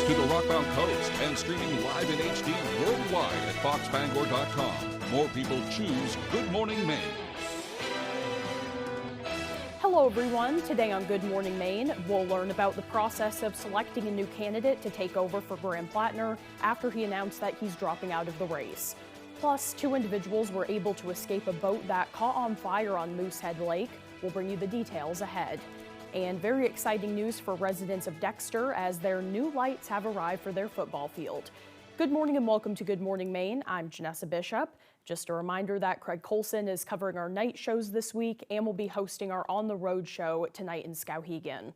to the Rockbound Coast and streaming live in HD worldwide at foxbangor.com. More people choose Good Morning Maine. Hello everyone. Today on Good Morning Maine, we'll learn about the process of selecting a new candidate to take over for Graham Plattner after he announced that he's dropping out of the race. Plus, 2 individuals were able to escape a boat that caught on fire on Moosehead Lake. We'll bring you the details ahead. And very exciting news for residents of Dexter as their new lights have arrived for their football field. Good morning and welcome to Good Morning Maine. I'm Janessa Bishop. Just a reminder that Craig Colson is covering our night shows this week and will be hosting our On the Road show tonight in Skowhegan.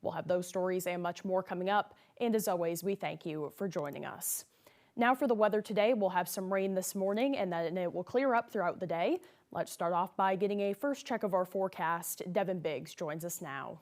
We'll have those stories and much more coming up. And as always, we thank you for joining us. Now for the weather today, we'll have some rain this morning and then it will clear up throughout the day. Let's start off by getting a first check of our forecast. Devin Biggs joins us now.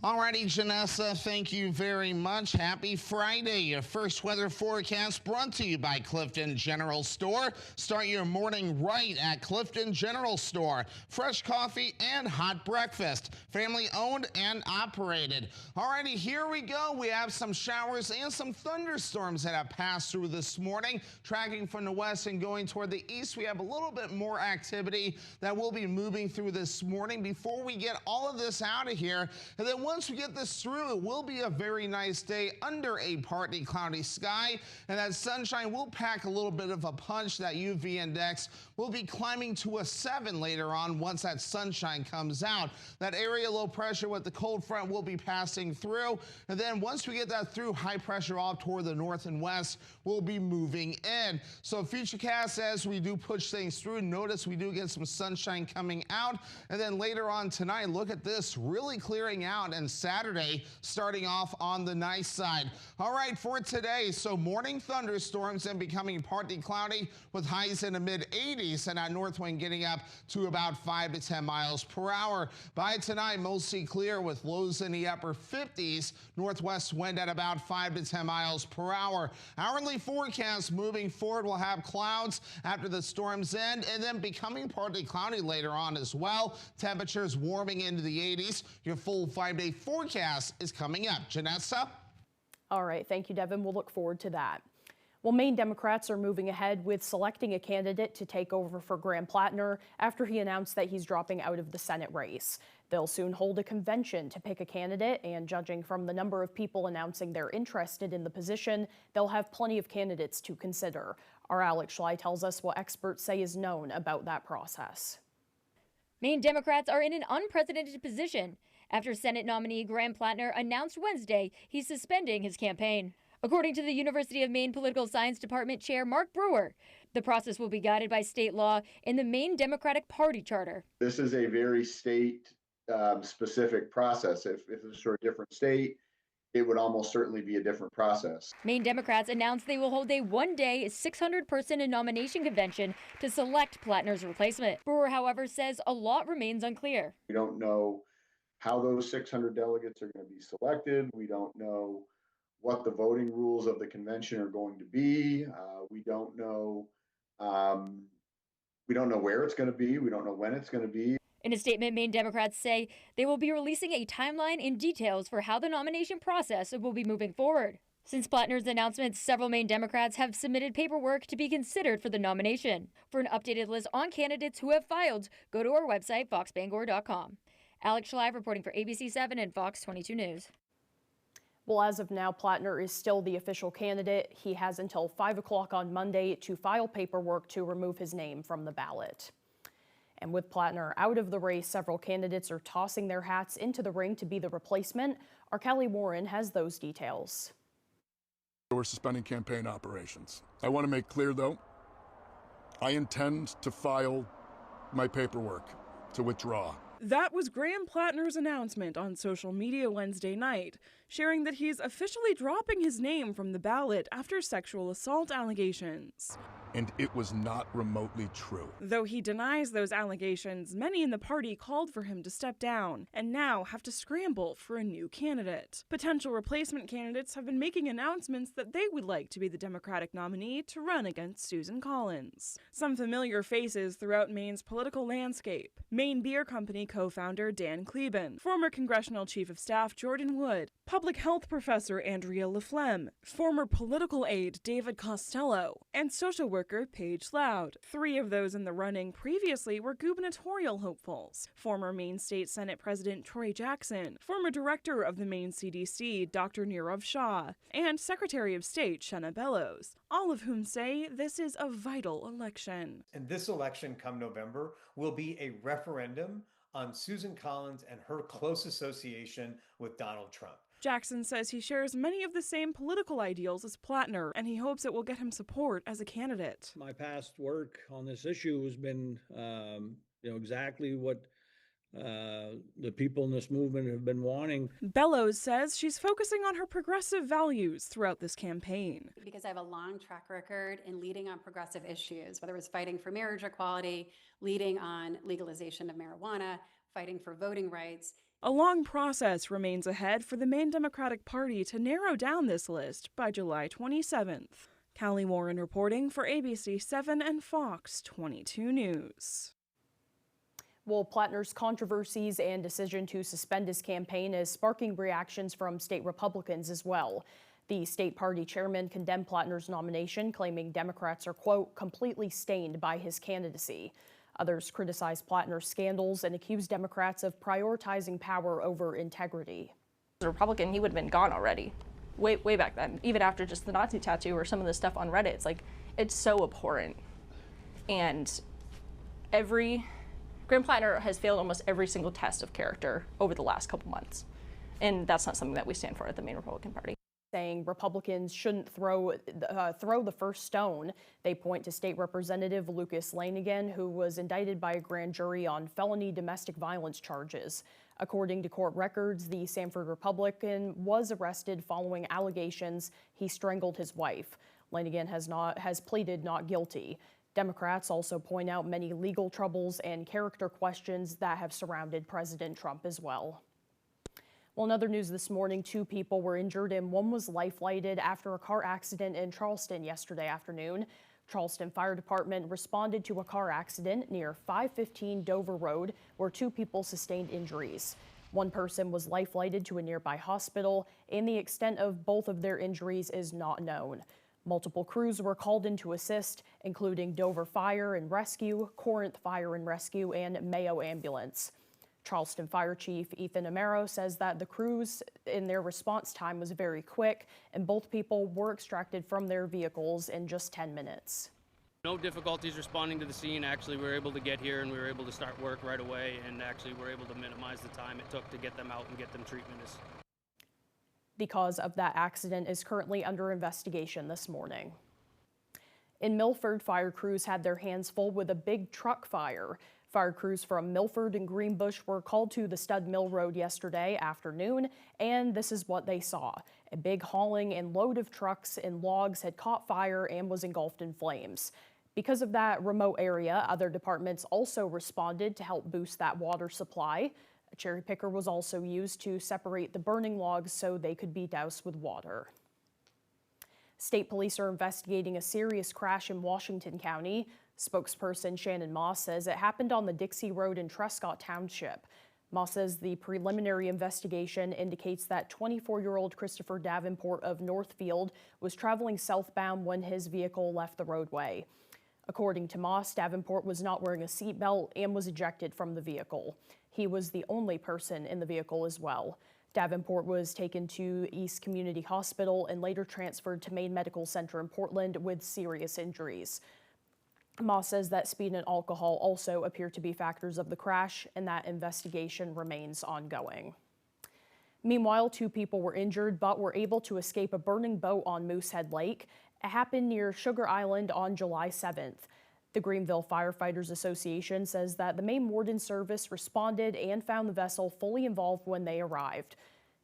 Alrighty, Janessa, thank you very much. Happy Friday. Your first weather forecast brought to you by Clifton General Store. Start your morning right at Clifton General Store. Fresh coffee and hot breakfast. Family owned and operated. Alrighty, here we go. We have some showers and some thunderstorms that have passed through this morning. Tracking from the west and going toward the east, we have a little bit more activity that will be moving through this morning. Before we get all of this out of here, and then once we get this through, it will be a very nice day under a partly cloudy sky, and that sunshine will pack a little bit of a punch. That UV index will be climbing to a 7 later on once that sunshine comes out. That area low pressure with the cold front will be passing through, and then once we get that through, high pressure off toward the north and west will be moving in. So futurecast, as we do push things through, notice we do get some sunshine coming out, and then later on tonight, look at this, really clearing out, and Saturday starting off on the nice side. All right, for today, so morning thunderstorms and becoming partly cloudy with highs in the mid 80s and that north wind getting up to about 5 to 10 miles per hour. By tonight, mostly clear with lows in the upper 50s, northwest wind at about 5 to 10 miles per hour. Hourly forecast moving forward, we'll have clouds after the storms end and then becoming partly cloudy later on as well. Temperatures warming into the 80s. Your full 5-day forecast is coming up. Janessa? All right, thank you, Devin. We'll look forward to that. Well, Maine Democrats are moving ahead with selecting a candidate to take over for Graham Plattner after he announced that he's dropping out of the Senate race. They'll soon hold a convention to pick a candidate, and judging from the number of people announcing they're interested in the position, they'll have plenty of candidates to consider. Our Alex Schley tells us what experts say is known about that process. Maine Democrats are in an unprecedented position after Senate nominee Graham Plattner announced Wednesday he's suspending his campaign. According to the University of Maine Political Science Department Chair Mark Brewer, the process will be guided by state law in the Maine Democratic Party charter. This is a very state-specific process. If this were a different state, it would almost certainly be a different process. Maine Democrats announced they will hold a one-day 600-person nomination convention to select Plattner's replacement. Brewer, however, says a lot remains unclear. We don't know how those 600 delegates are going to be selected. We don't know what the voting rules of the convention are going to be. We don't know where it's going to be. We don't know when it's going to be. In a statement, Maine Democrats say they will be releasing a timeline and details for how the nomination process will be moving forward. Since Plattner's announcement, several Maine Democrats have submitted paperwork to be considered for the nomination. For an updated list on candidates who have filed, go to our website, foxbangor.com. Alex Schley reporting for ABC 7 and Fox 22 News. Well, as of now, Plattner is still the official candidate. He has until 5 o'clock on Monday to file paperwork to remove his name from the ballot. And with Plattner out of the race, several candidates are tossing their hats into the ring to be the replacement. Our Kelly Warren has those details. We're suspending campaign operations. I want to make clear, though, I intend to file my paperwork to withdraw. That was Graham Plattner's announcement on social media Wednesday night, sharing that he's officially dropping his name from the ballot after sexual assault allegations. And it was not remotely true. Though he denies those allegations, many in the party called for him to step down and now have to scramble for a new candidate. Potential replacement candidates have been making announcements that they would like to be the Democratic nominee to run against Susan Collins. Some familiar faces throughout Maine's political landscape. Maine Beer Company co-founder Dan Kleben, former Congressional Chief of Staff Jordan Wood, public health professor Andrea Laflemme, former political aide David Costello, and social worker Paige Loud. 3 of those in the running previously were gubernatorial hopefuls: former Maine State Senate President Troy Jackson, former director of the Maine CDC Dr. Nirav Shah, and Secretary of State Shenna Bellows, all of whom say this is a vital election. And this election come November will be a referendum on Susan Collins and her close association with Donald Trump. Jackson says he shares many of the same political ideals as Plattner, and he hopes it will get him support as a candidate. My past work on this issue has been, exactly what the people in this movement have been wanting. Bellows says she's focusing on her progressive values throughout this campaign. Because I have a long track record in leading on progressive issues, whether it was fighting for marriage equality, leading on legalization of marijuana, fighting for voting rights. A long process remains ahead for the Maine Democratic Party to narrow down this list by July 27th. Callie Warren reporting for ABC 7 and Fox 22 News. Well, Plattner's controversies and decision to suspend his campaign is sparking reactions from state Republicans as well. The state party chairman condemned Plattner's nomination, claiming Democrats are, quote, completely stained by his candidacy. Others criticized Plattner's scandals and accused Democrats of prioritizing power over integrity. As a Republican, he would have been gone already, way back then, even after just the Nazi tattoo or some of the stuff on Reddit. It's so abhorrent. And Graham Plattner has failed almost every single test of character over the last couple months. And that's not something that we stand for at the Maine Republican Party. Saying Republicans shouldn't throw the first stone. They point to State Representative Lucas Lanigan, who was indicted by a grand jury on felony domestic violence charges. According to court records, the Sanford Republican was arrested following allegations he strangled his wife. Lanigan has pleaded not guilty. Democrats also point out many legal troubles and character questions that have surrounded President Trump as well. Well, in other news this morning, 2 people were injured and 1 was life-flighted after a car accident in Charleston yesterday afternoon. Charleston Fire Department responded to a car accident near 515 Dover Road where 2 people sustained injuries. 1 person was life-flighted to a nearby hospital, and the extent of both of their injuries is not known. Multiple crews were called in to assist, including Dover Fire and Rescue, Corinth Fire and Rescue, and Mayo Ambulance. Charleston Fire Chief Ethan Amaro says that the crews in their response time was very quick, and both people were extracted from their vehicles in just 10 minutes. No difficulties responding to the scene. Actually, we were able to get here and we were able to start work right away, and actually we're able to minimize the time it took to get them out and get them treatment. The cause of that accident is currently under investigation this morning. In Milford, fire crews had their hands full with a big truck fire. Fire crews from Milford and Greenbush were called to the Stud Mill Road yesterday afternoon, and this is what they saw. A big hauling and load of trucks and logs had caught fire and was engulfed in flames. Because of that remote area, other departments also responded to help boost that water supply. A cherry picker was also used to separate the burning logs so they could be doused with water. State police are investigating a serious crash in Washington County. Spokesperson Shannon Moss says it happened on the Dixie Road in Trescott Township. Moss says the preliminary investigation indicates that 24-year-old Christopher Davenport of Northfield was traveling southbound when his vehicle left the roadway. According to Moss, Davenport was not wearing a seatbelt and was ejected from the vehicle. He was the only person in the vehicle as well. Davenport was taken to East Community Hospital and later transferred to Maine Medical Center in Portland with serious injuries. Moss says that speed and alcohol also appear to be factors of the crash, and that investigation remains ongoing. Meanwhile, 2 people were injured but were able to escape a burning boat on Moosehead Lake. It happened near Sugar Island on July 7th. The Greenville Firefighters Association says that the Maine Warden Service responded and found the vessel fully involved when they arrived.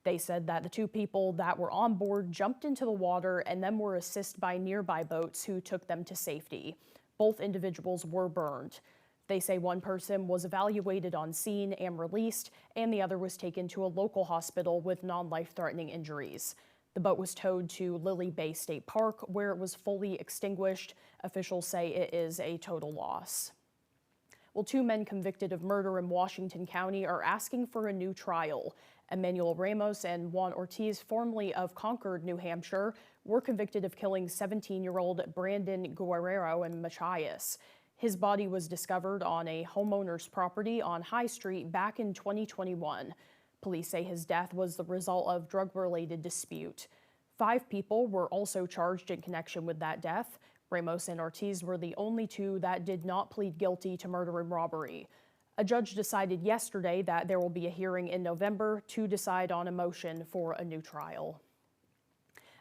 They said that the 2 people that were on board jumped into the water and then were assisted by nearby boats who took them to safety. Both individuals were burned. They say 1 person was evaluated on scene and released, and the other was taken to a local hospital with non-life-threatening injuries. The boat was towed to Lily Bay State Park, where it was fully extinguished. Officials say it is a total loss. Well, Well, 2 men convicted of murder in Washington County are asking for a new trial. Emmanuel Ramos and Juan Ortiz, formerly of Concord, New Hampshire, were convicted of killing 17-year-old Brandon Guerrero in Machias. His body was discovered on a homeowner's property on High Street back in 2021. Police say his death was the result of drug-related dispute. 5 people were also charged in connection with that death. Ramos and Ortiz were the only 2 that did not plead guilty to murder and robbery. A judge decided yesterday that there will be a hearing in November to decide on a motion for a new trial.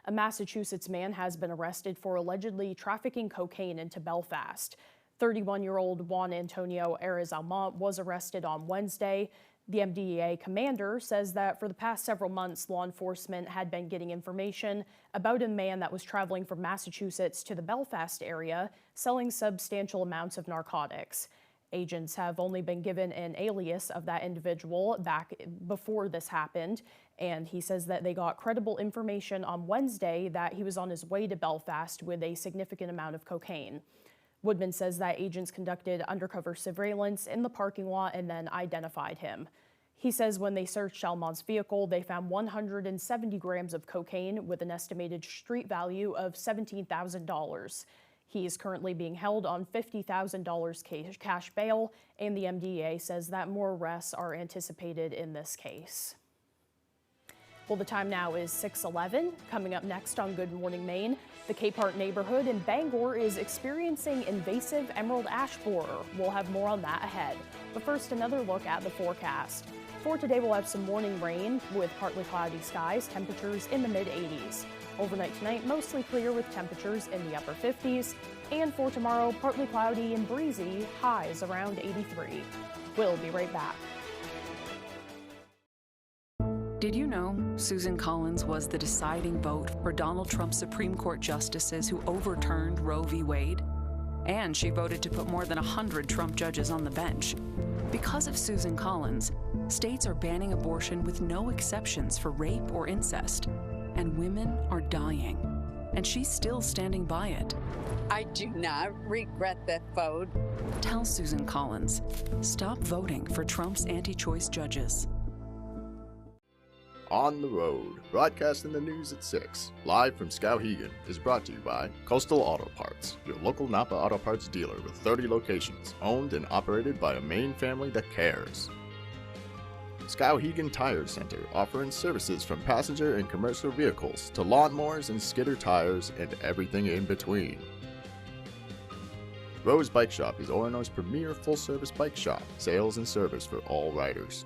A Massachusetts man has been arrested for allegedly trafficking cocaine into Belfast. 31-year-old Juan Antonio Ariz-Almont was arrested on Wednesday. The MDEA commander says that for the past several months, law enforcement had been getting information about a man that was traveling from Massachusetts to the Belfast area, selling substantial amounts of narcotics. Agents have only been given an alias of that individual back before this happened, and he says that they got credible information on Wednesday that he was on his way to Belfast with a significant amount of cocaine. Woodman says that agents conducted undercover surveillance in the parking lot and then identified him. He says when they searched Almont's vehicle, they found 170 grams of cocaine with an estimated street value of $17,000. He is currently being held on $50,000 cash bail, and the MDA says that more arrests are anticipated in this case. Well, the time now is 6:11. Coming up next on Good Morning Maine, the Capehart neighborhood in Bangor is experiencing invasive emerald ash borer. We'll have more on that ahead. But first, another look at the forecast. For today, we'll have some morning rain with partly cloudy skies, temperatures in the mid-80s. Overnight tonight, mostly clear with temperatures in the upper 50s. And for tomorrow, partly cloudy and breezy, highs around 83. We'll be right back. Did you know Susan Collins was the deciding vote for Donald Trump's Supreme Court justices who overturned Roe v. Wade? And she voted to put more than 100 Trump judges on the bench. Because of Susan Collins, states are banning abortion with no exceptions for rape or incest. And women are dying. And she's still standing by it. I do not regret that vote. Tell Susan Collins, stop voting for Trump's anti-choice judges. On the Road, broadcasting the news at 6, live from Skowhegan, is brought to you by Coastal Auto Parts, your local Napa Auto Parts dealer with 30 locations, owned and operated by a Maine family that cares. Skowhegan Tire Center, offering services from passenger and commercial vehicles to lawnmowers and skidder tires and everything in between. Rose Bike Shop is Orono's premier full-service bike shop, sales and service for all riders.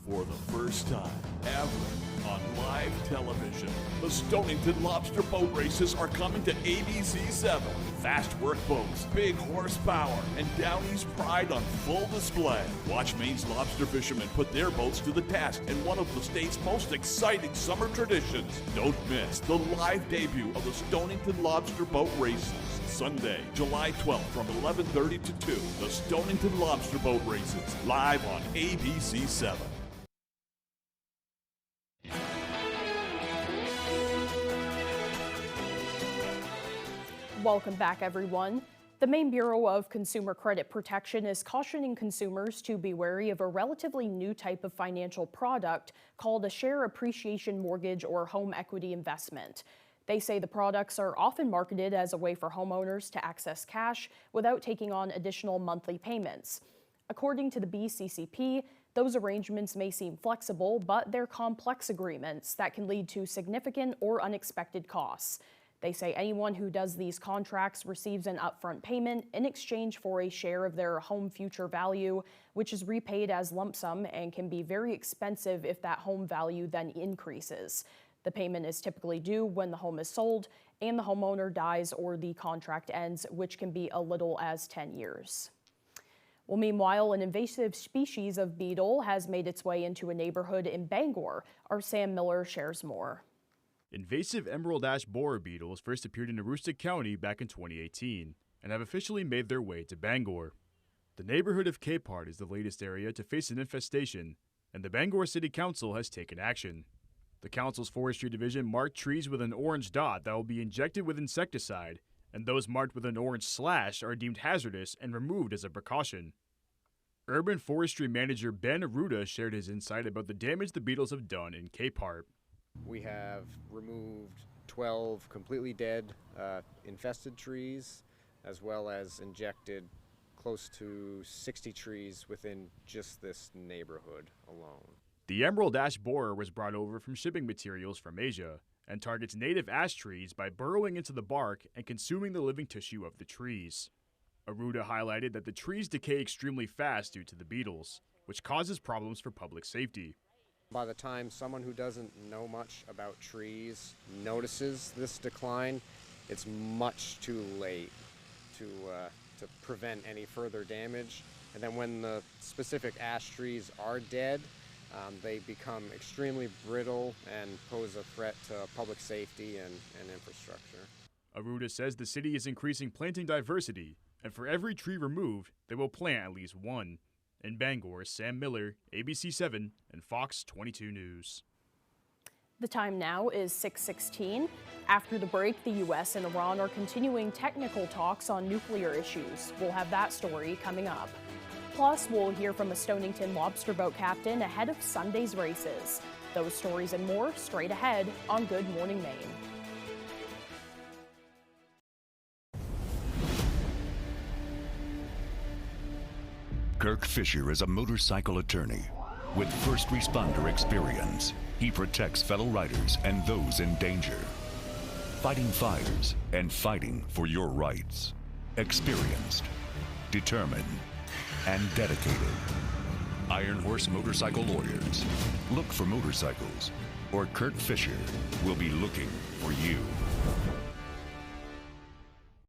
For the first time ever on live television, the Stonington Lobster Boat Races are coming to ABC7. Fast work boats, big horsepower, and Downey's pride on full display. Watch Maine's lobster fishermen put their boats to the task in one of the state's most exciting summer traditions. Don't miss the live debut of the Stonington Lobster Boat Races. Sunday, July 12th from 11:30 to 2. The Stonington Lobster Boat Races, live on ABC7. Welcome back, everyone. The Maine Bureau of Consumer Credit Protection is cautioning consumers to be wary of a relatively new type of financial product called a share appreciation mortgage or home equity investment. They say the products are often marketed as a way for homeowners to access cash without taking on additional monthly payments. According to the BCCP, those arrangements may seem flexible, but they're complex agreements that can lead to significant or unexpected costs. They say anyone who does these contracts receives an upfront payment in exchange for a share of their home future value, which is repaid as lump sum and can be very expensive if that home value then increases. The payment is typically due when the home is sold and the homeowner dies or the contract ends, which can be a little as 10 years. Well, meanwhile, an invasive species of beetle has made its way into a neighborhood in Bangor. Our Sam Miller shares more. Invasive emerald ash borer beetles first appeared in Aroostook County back in 2018 and have officially made their way to Bangor. The neighborhood of Capehart is the latest area to face an infestation, and the Bangor City Council has taken action. The council's forestry division marked trees with an orange dot that will be injected with insecticide and those marked with an orange slash are deemed hazardous and removed as a precaution. Urban Forestry Manager Ben Arruda shared his insight about the damage the beetles have done in Capehart. We have removed 12 completely dead, infested trees, as well as injected close to 60 trees within just this neighborhood alone. The emerald ash borer was brought over from shipping materials from Asia and targets native ash trees by burrowing into the bark and consuming the living tissue of the trees. Arruda highlighted that the trees decay extremely fast due to the beetles, which causes problems for public safety. By the time someone who doesn't know much about trees notices this decline, it's much too late to prevent any further damage. And then when the specific ash trees are dead, they become extremely brittle and pose a threat to public safety and infrastructure. Arruda says the city is increasing planting diversity, and for every tree removed, they will plant at least one. In Bangor, Sam Miller, ABC 7 and Fox 22 News. The time now is 6:16. After the break, the U.S. and Iran are continuing technical talks on nuclear issues. We'll have that story coming up. Plus, we'll hear from a Stonington lobster boat captain ahead of Sunday's races. Those stories and more straight ahead on Good Morning Maine. Kirk Fisher is a motorcycle attorney with first responder experience. He protects fellow riders and those in danger, fighting fires and fighting for your rights. Experienced, determined, and dedicated. Iron Horse Motorcycle Lawyers. Look for motorcycles, or Kirk Fisher will be looking for you.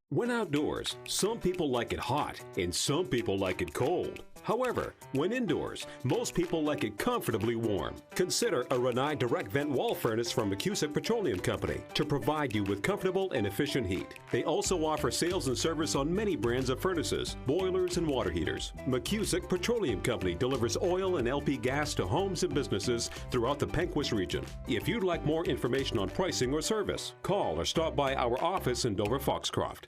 When outdoors, some people like it hot and some people like it cold. However, when indoors, most people like it comfortably warm. Consider a Rinnai direct vent wall furnace from McCusick Petroleum Company to provide you with comfortable and efficient heat. They also offer sales and service on many brands of furnaces, boilers, and water heaters. McCusick Petroleum Company delivers oil and LP gas to homes and businesses throughout the Pequot region. If you'd like more information on pricing or service, call or stop by our office in Dover Foxcroft.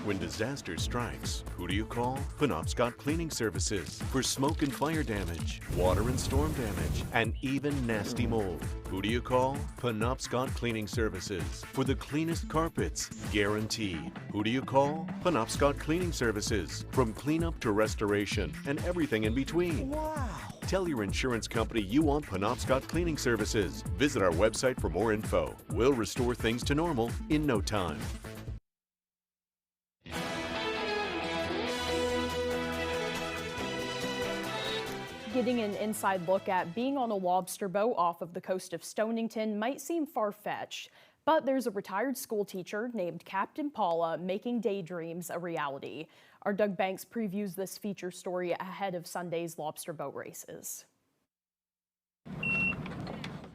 When disaster strikes, who do you call? Penobscot Cleaning Services for smoke and fire damage, water and storm damage, and even nasty mold. Who do you call? Penobscot Cleaning Services for the cleanest carpets, guaranteed. Who do you call? Penobscot Cleaning Services, from cleanup to restoration and everything in between. Wow! Tell your insurance company you want Penobscot Cleaning Services. Visit our website for more info. We'll restore things to normal in no time. Getting an inside look at being on a lobster boat off of the coast of Stonington might seem far-fetched, but there's a retired school teacher named Captain Paula making daydreams a reality. Our Doug Banks previews this feature story ahead of Sunday's lobster boat races.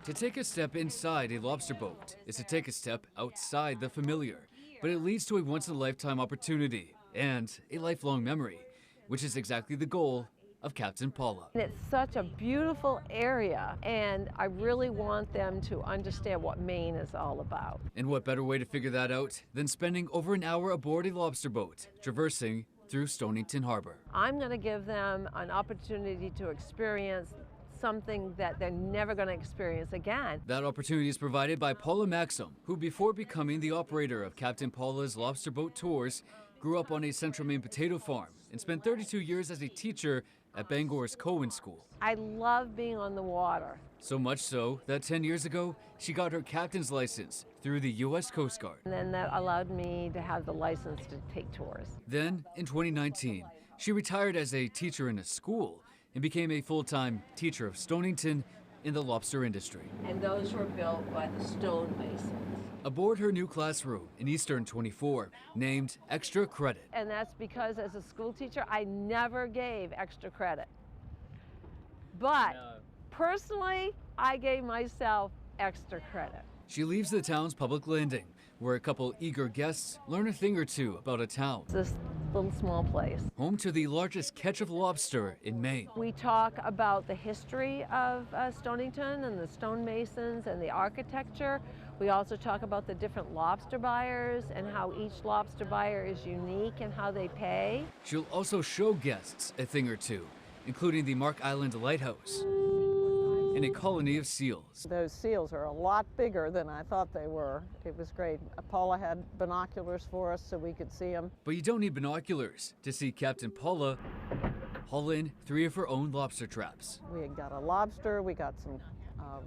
To take a step inside a lobster boat is to take a step outside the familiar, but it leads to a once-in-a-lifetime opportunity and a lifelong memory, which is exactly the goal of Captain Paula. It's such a beautiful area, and I really want them to understand what Maine is all about. And what better way to figure that out than spending over an hour aboard a lobster boat, traversing through Stonington Harbor. I'm going to give them an opportunity to experience something that they're never going to experience again. That opportunity is provided by Paula Maxim, who before becoming the operator of Captain Paula's lobster boat tours, grew up on a Central Maine potato farm and spent 32 years as a teacher at Bangor's Cohen School. I love being on the water. So much so that 10 years ago, she got her captain's license through the U.S. Coast Guard. And then that allowed me to have the license to take tours. Then, in 2019, she retired as a teacher in a school and became a full-time teacher of Stonington in the lobster industry. And those were built by the stone masons. Aboard her new classroom in Eastern 24, named Extra Credit. And that's because as a school teacher, I never gave extra credit. But personally, I gave myself extra credit. She leaves the town's public landing, where a couple eager guests learn a thing or two about a town. This little small place. Home to the largest catch of lobster in Maine. We talk about the history of Stonington and the stonemasons and the architecture. We also talk about the different lobster buyers and how each lobster buyer is unique and how they pay. She'll also show guests a thing or two, including the Mark Island Lighthouse and a colony of seals. Those seals are a lot bigger than I thought they were. It was great. Paula had binoculars for us so we could see them. But you don't need binoculars to see Captain Paula haul in 3 of her own lobster traps. We got a lobster, we got some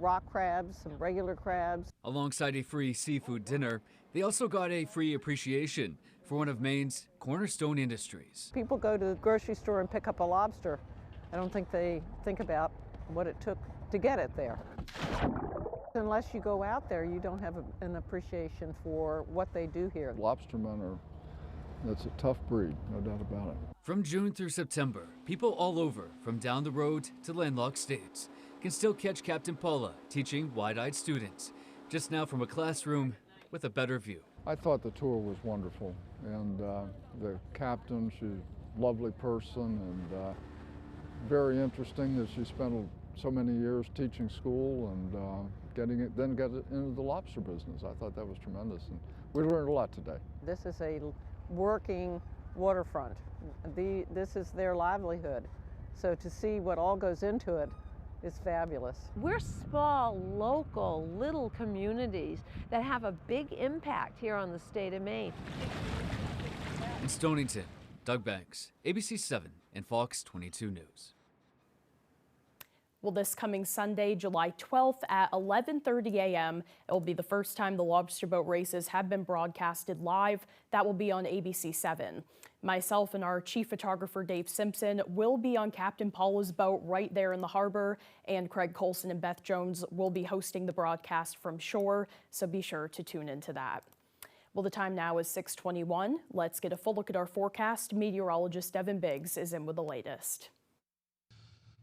rock crabs, some regular crabs. Alongside a free seafood dinner, they also got a free appreciation for one of Maine's cornerstone industries. People go to the grocery store and pick up a lobster. I don't think they think about what it took to get it there. Unless you go out there, you don't have an appreciation for what they do here. Lobstermen that's a tough breed, no doubt about it. From June through September, people all over, from down the road to landlocked states, can still catch Captain Paula teaching wide-eyed students, just now from a classroom with a better view. I thought the tour was wonderful, and the captain, she's a lovely person, and very interesting that she spent so many years teaching school and got into the lobster business. I thought that was tremendous, and we learned a lot today. This is a working waterfront. This is their livelihood. So to see what all goes into it is fabulous. We're small, local, little communities that have a big impact here on the state of Maine. In Stonington, Doug Banks, ABC 7 and Fox 22 News. Well, this coming Sunday, July 12th at 11:30 a.m., it will be the first time the lobster boat races have been broadcasted live. That will be on ABC 7. Myself and our chief photographer, Dave Simpson, will be on Captain Paula's boat right there in the harbor, and Craig Colson and Beth Jones will be hosting the broadcast from shore, so be sure to tune into that. Well, the time now is 6:21. Let's get a full look at our forecast. Meteorologist Devin Biggs is in with the latest.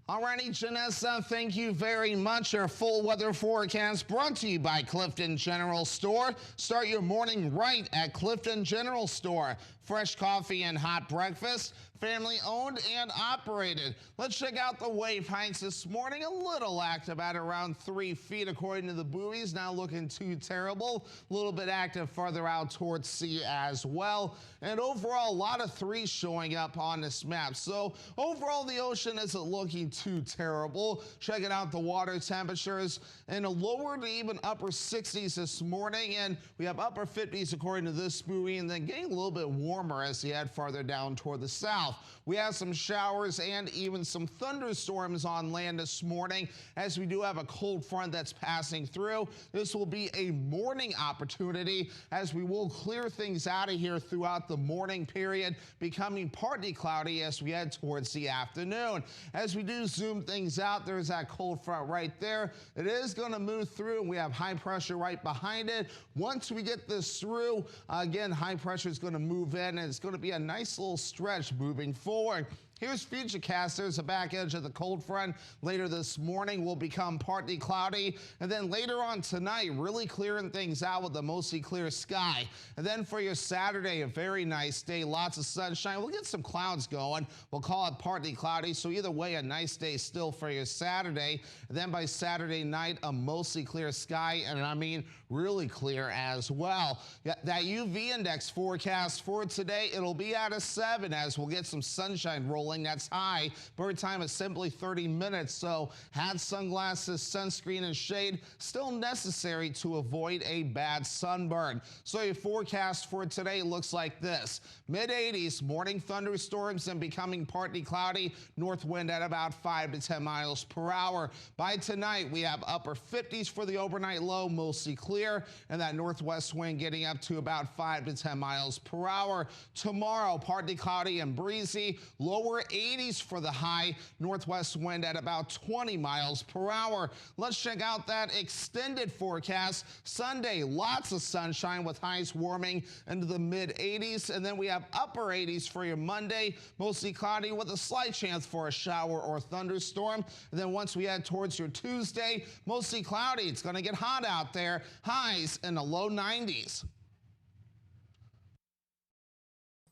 Alrighty, Janessa, thank you very much. Our full weather forecast brought to you by Clifton General Store. Start your morning right at Clifton General Store. Fresh coffee and hot breakfast, family owned and operated. Let's check out the wave heights this morning. A little active at around 3 feet according to the buoys. Not looking too terrible. A little bit active farther out towards sea as well. And overall, a lot of 3s showing up on this map. So overall, the ocean isn't looking too terrible. Checking out the water temperatures in a lower to even upper 60s this morning. And we have upper 50s according to this buoy, and then getting a little bit warmer as you head farther down toward the south. We have some showers and even some thunderstorms on land this morning, as we do have a cold front that's passing through. This will be a morning opportunity, as we will clear things out of here throughout the morning period, becoming partly cloudy as we head towards the afternoon. As we do zoom things out, there's that cold front right there. It is going to move through, and we have high pressure right behind it. Once we get this through, again, high pressure is going to move in, and it's going to be a nice little stretch moving forward. Here's Futurecasters. The back edge of the cold front later this morning will become partly cloudy. And then later on tonight, really clearing things out with a mostly clear sky. And then for your Saturday, a very nice day. Lots of sunshine. We'll get some clouds going. We'll call it partly cloudy. So either way, a nice day still for your Saturday. And then by Saturday night, a mostly clear sky. And I mean, really clear as well. That UV index forecast for today, it'll be at a 7 as we'll get some sunshine rolling. That's high. Bird time is simply 30 minutes, so hat, sunglasses, sunscreen, and shade still necessary to avoid a bad sunburn. So your forecast for today looks like this. Mid-80s, morning thunderstorms and becoming partly cloudy. North wind at about 5 to 10 miles per hour. By tonight, we have upper 50s for the overnight low, mostly clear, and that northwest wind getting up to about 5 to 10 miles per hour. Tomorrow, partly cloudy and breezy. Lower 80s for the high, northwest wind at about 20 miles per hour. Let's check out that extended forecast. Sunday, lots of sunshine with highs warming into the mid-80s, and then we have upper 80s for your Monday, mostly cloudy with a slight chance for a shower or thunderstorm. And then once we head towards your Tuesday, mostly cloudy. It's going to get hot out there, highs in the low 90s.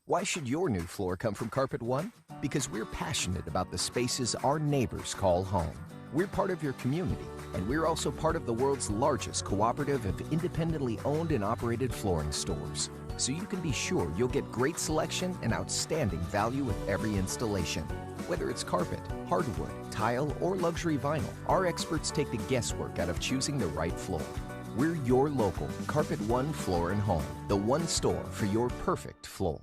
Why should your new floor come from Carpet One? Because we're passionate about the spaces our neighbors call home. We're part of your community, and we're also part of the world's largest cooperative of independently owned and operated flooring stores. So you can be sure you'll get great selection and outstanding value with every installation. Whether it's carpet, hardwood, tile, or luxury vinyl, our experts take the guesswork out of choosing the right floor. We're your local Carpet One Floor and Home, the one store for your perfect floor.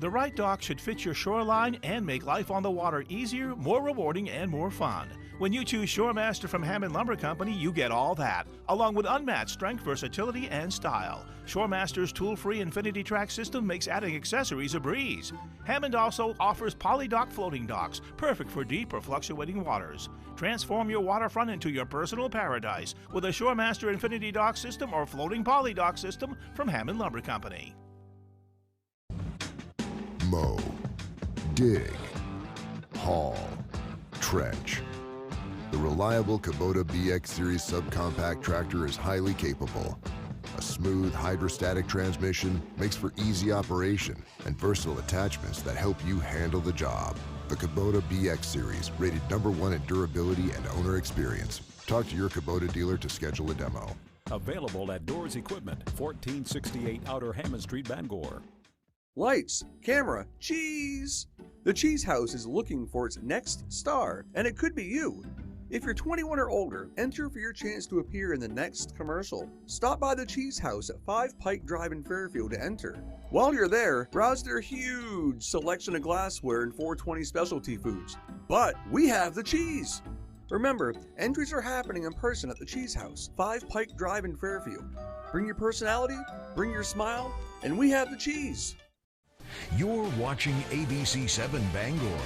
The right dock should fit your shoreline and make life on the water easier, more rewarding, and more fun. When you choose Shoremaster from Hammond Lumber Company, you get all that, along with unmatched strength, versatility, and style. Shoremaster's tool-free Infinity Track system makes adding accessories a breeze. Hammond also offers polydock floating docks, perfect for deep or fluctuating waters. Transform your waterfront into your personal paradise with a Shoremaster Infinity Dock system or floating polydock system from Hammond Lumber Company. Mow, dig, haul, trench. The reliable Kubota BX Series subcompact tractor is highly capable. A smooth hydrostatic transmission makes for easy operation and versatile attachments that help you handle the job. The Kubota BX Series, rated #1 in durability and owner experience. Talk to your Kubota dealer to schedule a demo. Available at Doors Equipment, 1468 Outer Hammond Street, Bangor. Lights, camera, cheese! The Cheese House is looking for its next star, and it could be you. If you're 21 or older, enter for your chance to appear in the next commercial. Stop by the Cheese House at 5 Pike Drive in Fairfield to enter. While you're there, browse their huge selection of glassware and 420 specialty foods. But we have the cheese! Remember, entries are happening in person at the Cheese House, 5 Pike Drive in Fairfield. Bring your personality, bring your smile, and we have the cheese! You're watching ABC7 Bangor.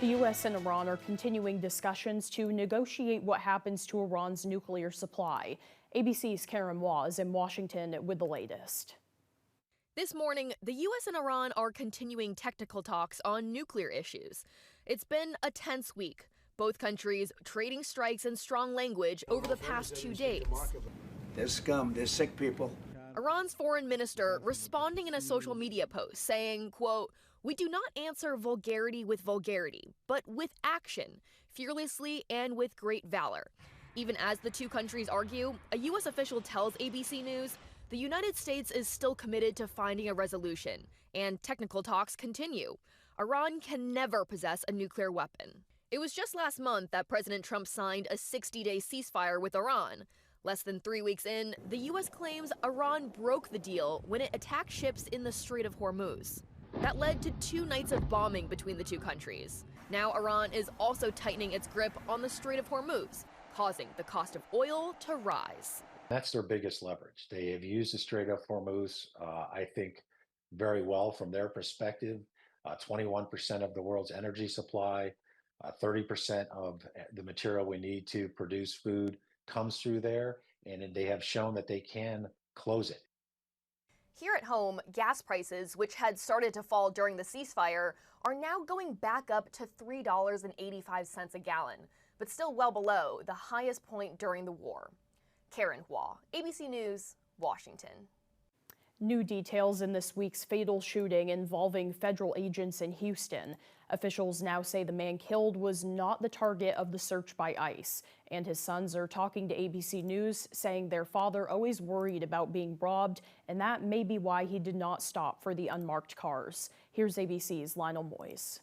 The U.S. and Iran are continuing discussions to negotiate what happens to Iran's nuclear supply. ABC's Karen Waugh is in Washington with the latest. This morning, the U.S. and Iran are continuing technical talks on nuclear issues. It's been a tense week. Both countries trading strikes and strong language over the past 2 days. They're scum. They're sick people. Iran's foreign minister responding in a social media post saying, quote, "We do not answer vulgarity with vulgarity, but with action, fearlessly and with great valor." Even as the two countries argue, a U.S. official tells ABC News the United States is still committed to finding a resolution, and technical talks continue. Iran can never possess a nuclear weapon. It was just last month that President Trump signed a 60-day ceasefire with Iran. Less than 3 weeks in, the U.S. claims Iran broke the deal when it attacked ships in the Strait of Hormuz. That led to 2 nights of bombing between the two countries. Now Iran is also tightening its grip on the Strait of Hormuz, causing the cost of oil to rise. That's their biggest leverage. They have used the Strait of Hormuz, I think, very well from their perspective. 21% of the world's energy supply, 30% of the material we need to produce food comes through there, and they have shown that they can close it. Here at home, gas prices, which had started to fall during the ceasefire, are now going back up to $3.85 a gallon, but still well below the highest point during the war. Karen Waugh, ABC News, Washington. New details in this week's fatal shooting involving federal agents in Houston. Officials now say the man killed was not the target of the search by ICE, and his sons are talking to ABC News, saying their father always worried about being robbed, and that may be why he did not stop for the unmarked cars. Here's ABC's Lionel Moyes.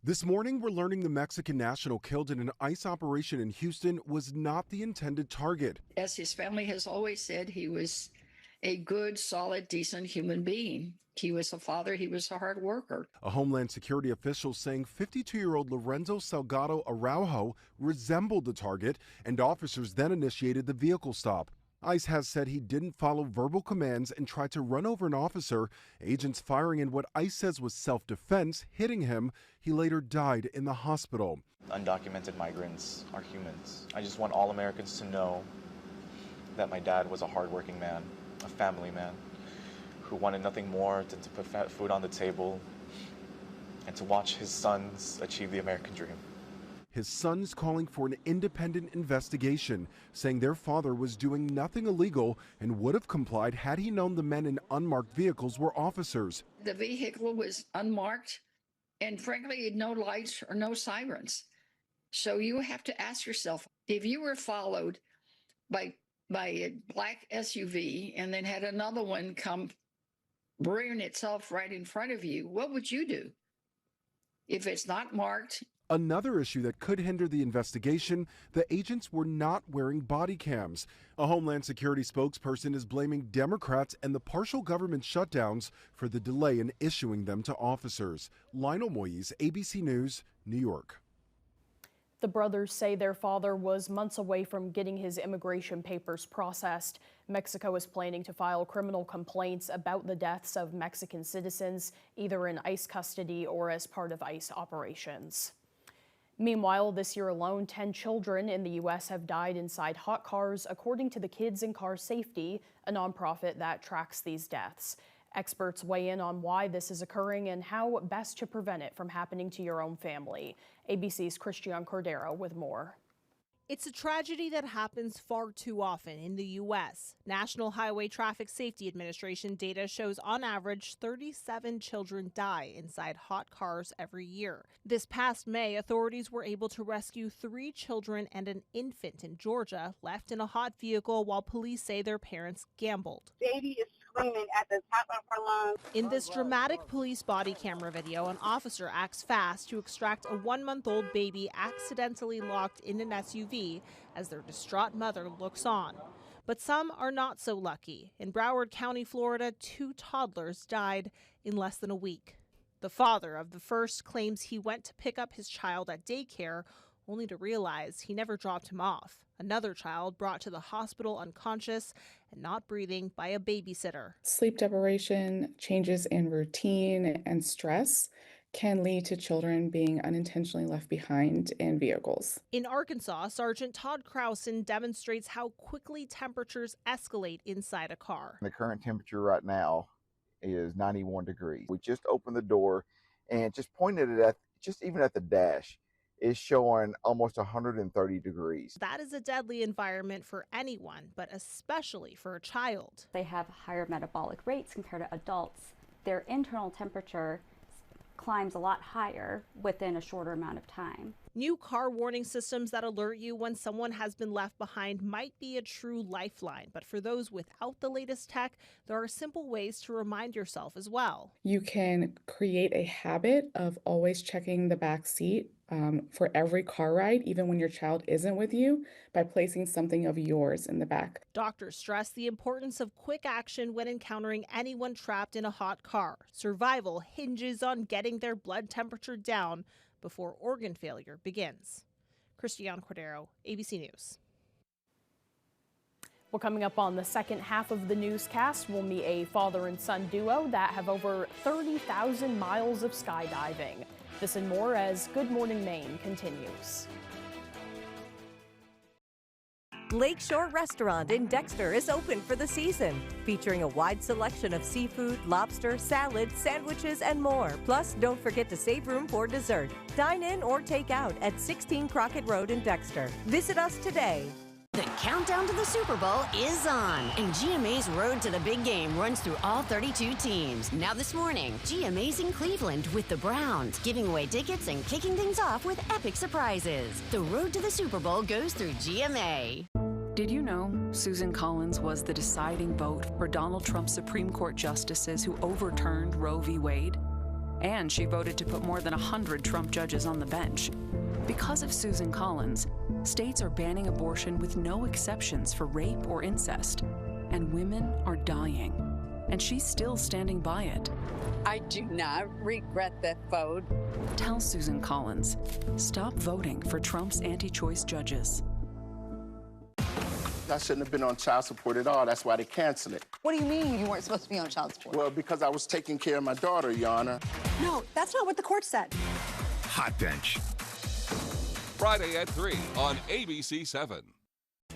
This morning, we're learning the Mexican national killed in an ICE operation in Houston was not the intended target. As his family has always said, he was a good, solid, decent human being. He was a father. He was a hard worker. A Homeland Security official saying 52-year-old Lorenzo Salgado Araujo resembled the target, and officers then initiated the vehicle stop. ICE has said he didn't follow verbal commands and tried to run over an officer. Agents firing in what ICE says was self-defense, hitting him. He later died in the hospital. Undocumented migrants are humans. I just want all Americans to know that my dad was a hardworking man, a family man, who wanted nothing more than to put food on the table and to watch his sons achieve the American dream. His son's calling for an independent investigation, saying their father was doing nothing illegal and would have complied had he known the men in unmarked vehicles were officers. The vehicle was unmarked and frankly, no lights or no sirens. So you have to ask yourself, if you were followed by a black SUV and then had another one come rearing itself right in front of you, what would you do? If it's not marked. Another issue that could hinder the investigation, the agents were not wearing body cams. A Homeland Security spokesperson is blaming Democrats and the partial government shutdowns for the delay in issuing them to officers. Lionel Moyes, ABC News, New York. The brothers say their father was months away from getting his immigration papers processed. Mexico is planning to file criminal complaints about the deaths of Mexican citizens, either in ICE custody or as part of ICE operations. Meanwhile, this year alone, 10 children in the U.S. have died inside hot cars, according to the Kids in Car Safety, a nonprofit that tracks these deaths. Experts weigh in on why this is occurring and how best to prevent it from happening to your own family. ABC's Christian Cordero with more. It's a tragedy that happens far too often in the U.S. National Highway Traffic Safety Administration data shows on average 37 children die inside hot cars every year. This past May, authorities were able to rescue 3 children and an infant in Georgia left in a hot vehicle while police say their parents gambled. Baby is screaming at the top of her lungs. In this dramatic police body camera video, an officer acts fast to extract a 1-month-old baby accidentally locked in an SUV as their distraught mother looks on. But some are not so lucky. In Broward County, Florida, 2 toddlers died in less than a week. The father of the first claims he went to pick up his child at daycare only to realize he never dropped him off. Another child brought to the hospital unconscious and not breathing by a babysitter. Sleep deprivation, changes in routine, and stress can lead to children being unintentionally left behind in vehicles. In Arkansas, Sergeant Todd Krausen demonstrates how quickly temperatures escalate inside a car. The current temperature right now is 91 degrees. We just opened the door and just pointed it at, just even at the dash, is showing almost 130 degrees. That is a deadly environment for anyone, but especially for a child. They have higher metabolic rates compared to adults. Their internal temperature climbs a lot higher within a shorter amount of time. New car warning systems that alert you when someone has been left behind might be a true lifeline, but for those without the latest tech, there are simple ways to remind yourself as well. You can create a habit of always checking the back seat for every car ride, even when your child isn't with you, by placing something of yours in the back. Doctors stress the importance of quick action when encountering anyone trapped in a hot car. Survival hinges on getting their blood temperature down before organ failure begins. Christian Cordero, ABC News. Well, coming up on the second half of the newscast, we'll meet a father and son duo that have over 30,000 miles of skydiving. This and more as Good Morning Maine continues. Lakeshore Restaurant in Dexter is open for the season, featuring a wide selection of seafood, lobster, salad, sandwiches, and more. Plus, don't forget to save room for dessert. Dine in or take out at 16 Crockett Road in Dexter. Visit us today. The countdown to the Super Bowl is on, and GMA's Road to the Big Game runs through all 32 teams. Now this morning, GMA's in Cleveland with the Browns, giving away tickets and kicking things off with epic surprises. The Road to the Super Bowl goes through GMA. Did you know Susan Collins was the deciding vote for Donald Trump's Supreme Court justices who overturned Roe v. Wade? And she voted to put more than 100 Trump judges on the bench. Because of Susan Collins, states are banning abortion with no exceptions for rape or incest. And women are dying. And she's still standing by it. I do not regret that vote. Tell Susan Collins, stop voting for Trump's anti-choice judges. I shouldn't have been on child support at all. That's why they canceled it. What do you mean you weren't supposed to be on child support? Well, because I was taking care of my daughter, Your Honor. No, that's not what the court said. Hot Bench. Friday at 3 on ABC 7.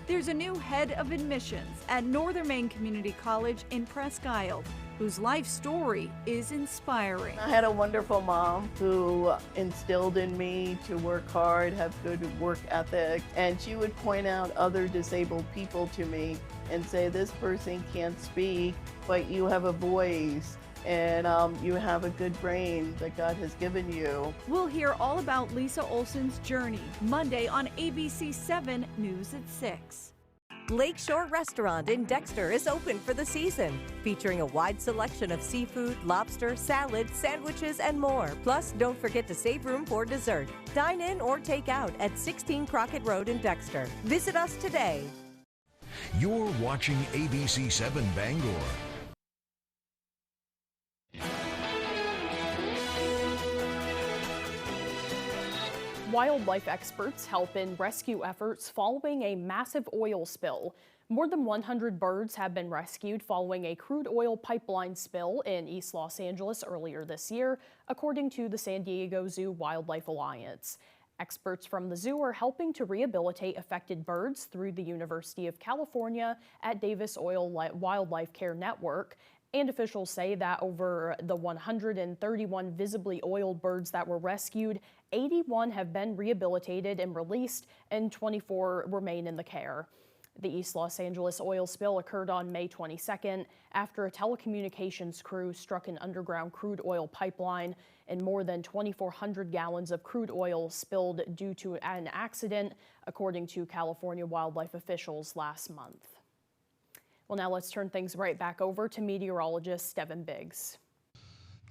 There's a new head of admissions at Northern Maine Community College in Presque Isle. whose life story is inspiring. I had a wonderful mom who instilled in me to work hard, have good work ethic, and she would point out other disabled people to me and say, this person can't speak, but you have a voice. And you have a good brain that God has given you. We'll hear all about Lisa Olson's journey Monday on ABC 7 News at 6. Lakeshore Restaurant in Dexter is open for the season, featuring a wide selection of seafood, lobster, salad, sandwiches, and more. Plus, don't forget to save room for dessert. Dine in or take out at 16 Crockett Road in Dexter. Visit us today. You're watching ABC 7 Bangor. Wildlife experts help in rescue efforts following a massive oil spill. More than 100 birds have been rescued following a crude oil pipeline spill in East Los Angeles earlier this year, according to the San Diego Zoo Wildlife Alliance. Experts from the zoo are helping to rehabilitate affected birds through the University of California at Davis Oil Wildlife Care Network. And officials say that over the 131 visibly oiled birds that were rescued, 81 have been rehabilitated and released, and 24 remain in the care. The East Los Angeles oil spill occurred on May 22nd after a telecommunications crew struck an underground crude oil pipeline, and more than 2,400 gallons of crude oil spilled due to an accident, according to California wildlife officials last month. Well, now let's turn things right back over to meteorologist Devin Biggs.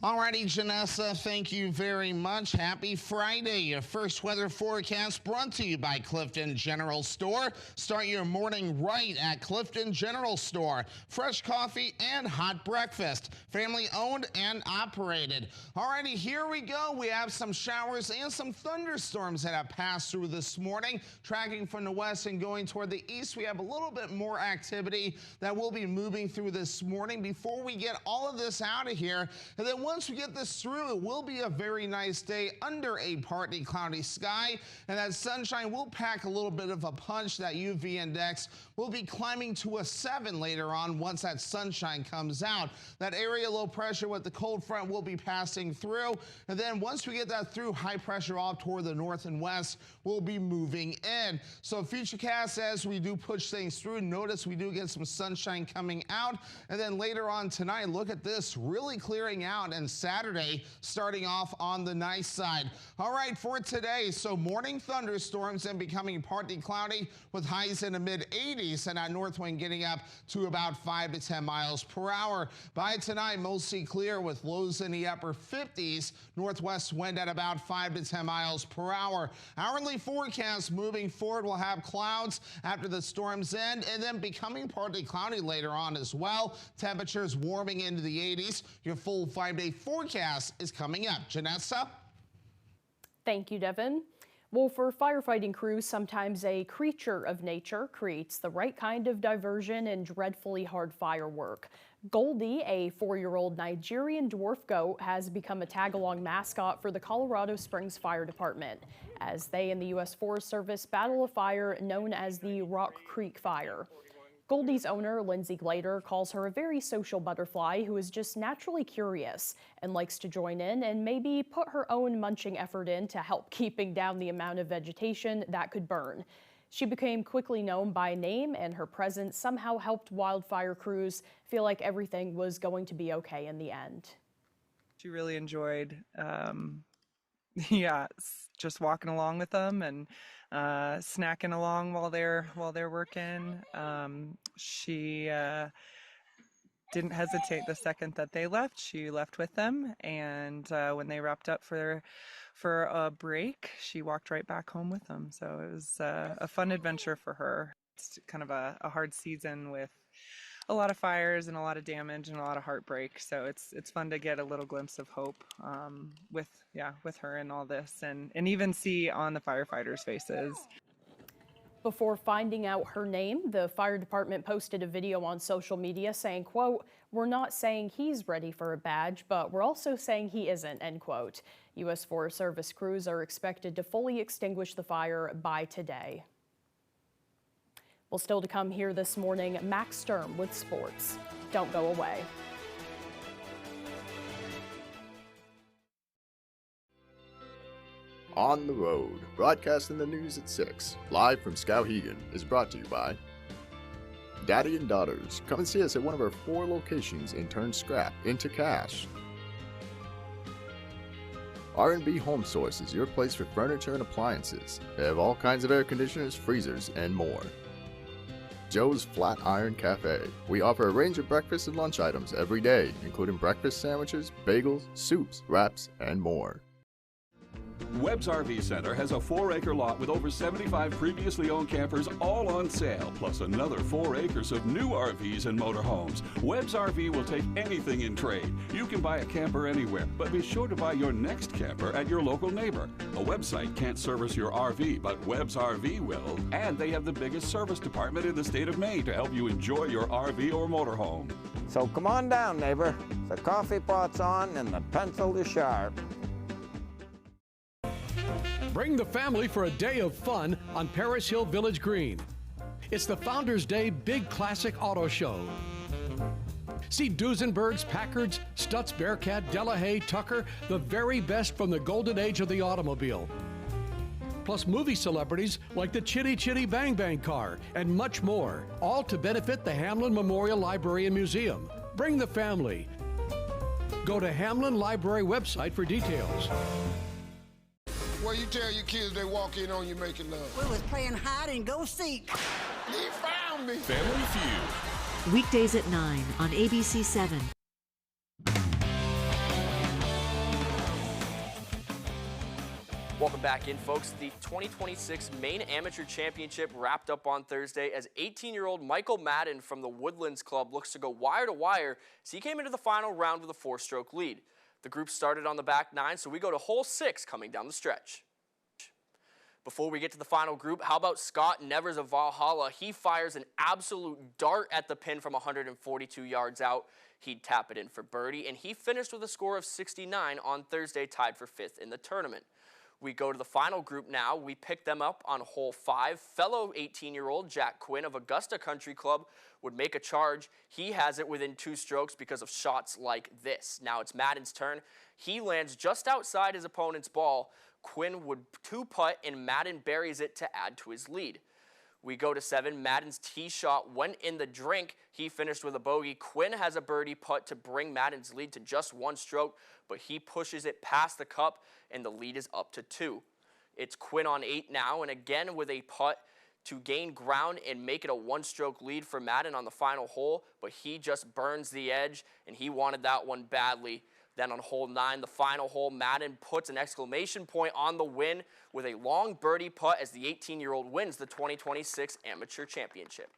Alrighty, Janessa, thank you very much. Happy Friday. Your first weather forecast brought to you by Clifton General Store. Start your morning right at Clifton General Store. Fresh coffee and hot breakfast. Family owned and operated. Alrighty, here we go. We have some showers and some thunderstorms that have passed through this morning. Tracking from the west and going toward the east, we have a little bit more activity that will be moving through this morning. Before we get all of this out of here, and then once we get this through, it will be a very nice day under a partly cloudy sky, and that sunshine will pack a little bit of a punch. That UV index will be climbing to a 7 later on once that sunshine comes out. That area low pressure with the cold front will be passing through, and then once we get that through, high pressure off toward the north and west will be moving in. So Futurecast, as we do push things through, notice we do get some sunshine coming out, and then later on tonight, look at this, really clearing out, and Saturday starting off on the nice side. All right, for today, so morning thunderstorms and becoming partly cloudy with highs in the mid-80s, and that north wind getting up to about 5 to 10 miles per hour. By tonight, mostly clear with lows in the upper 50s, northwest wind at about 5 to 10 miles per hour. Hourly forecast moving forward, we'll have clouds after the storms end, and then becoming partly cloudy later on as well. Temperatures warming into the 80s. Your full 5-day forecast is coming up. Janessa? Thank you, Devin. Well, for firefighting crews, sometimes a creature of nature creates the right kind of diversion in dreadfully hard firework. Goldie, a 4-year-old Nigerian dwarf goat, has become a tag-along mascot for the Colorado Springs Fire Department, as they and the U.S. Forest Service battle a fire known as the Rock Creek Fire. Goldie's owner, Lindsay Glader, calls her a very social butterfly who is just naturally curious and likes to join in and maybe put her own munching effort in to help keeping down the amount of vegetation that could burn. She became quickly known by name, and her presence somehow helped wildfire crews feel like everything was going to be okay in the end. She really enjoyed just walking along with them and snacking along while they're working. She didn't hesitate the second that they left. She left with them, and when they wrapped up for a break, she walked right back home with them. So it was a fun adventure for her. It's kind of a hard season with a lot of fires and a lot of damage and a lot of heartbreak. So it's fun to get a little glimpse of hope with her and all this, and even see on the firefighters' faces. Before finding out her name, the fire department posted a video on social media saying, quote, "We're not saying he's ready for a badge, but we're also saying he isn't," end quote. U.S. Forest Service crews are expected to fully extinguish the fire by today. Well, still to come here this morning, Max Sturm with sports. Don't go away. On the Road, broadcasting the news at 6, live from Skowhegan, is brought to you by Daddy and Daughters. Come and see us at one of our 4 locations and turn scrap into cash. R&B Home Source is your place for furniture and appliances. They have all kinds of air conditioners, freezers, and more. Joe's Flat Iron Cafe. We offer a range of breakfast and lunch items every day, including breakfast sandwiches, bagels, soups, wraps, and more. Webb's RV Center has a 4-acre lot with over 75 previously owned campers all on sale, plus another 4 acres of new RVs and motorhomes. Webb's RV will take anything in trade. You can buy a camper anywhere, but be sure to buy your next camper at your local neighbor. A website can't service your RV, but Webb's RV will, and they have the biggest service department in the state of Maine to help you enjoy your RV or motorhome. So come on down, neighbor. The coffee pot's on and the pencil is sharp. Bring the family for a day of fun on Paris Hill Village Green. It's the Founders Day Big Classic Auto Show. See Duesenbergs, Packards, Stutz, Bearcat, Delahaye, Tucker, the very best from the golden age of the automobile. Plus movie celebrities like the Chitty Chitty Bang Bang car and much more, all to benefit the Hamlin Memorial Library and Museum. Bring the family. Go to Hamlin Library website for details. Well, you tell your kids they walk in on you making love. We was playing hide and go seek. He found me. Family Feud. Weekdays at 9 on ABC 7. Welcome back in, folks. The 2026 Maine Amateur Championship wrapped up on Thursday as 18-year-old Michael Madden from the Woodlands Club looks to go wire to wire as he came into the final round with a 4-stroke lead. The group started on the back 9, so we go to hole 6 coming down the stretch. Before we get to the final group, how about Scott Nevers of Valhalla? He fires an absolute dart at the pin from 142 yards out. He'd tap it in for birdie, and he finished with a score of 69 on Thursday, tied for 5th in the tournament. We go to the final group now. We pick them up on hole 5. Fellow 18-year-old Jack Quinn of Augusta Country Club would make a charge. He has it within 2 strokes because of shots like this. Now it's Madden's turn. He lands just outside his opponent's ball. Quinn would 2-putt, and Madden buries it to add to his lead. We go to 7. Madden's tee shot went in the drink. He finished with a bogey. Quinn has a birdie putt to bring Madden's lead to just 1 stroke, but he pushes it past the cup, and the lead is up to 2. It's Quinn on 8 now, and again with a putt to gain ground and make it a 1-stroke lead for Madden on the final hole, but he just burns the edge, and he wanted that one badly. Then on hole 9, the final hole, Madden puts an exclamation point on the win with a long birdie putt as the 18-year-old wins the 2026 Amateur Championship.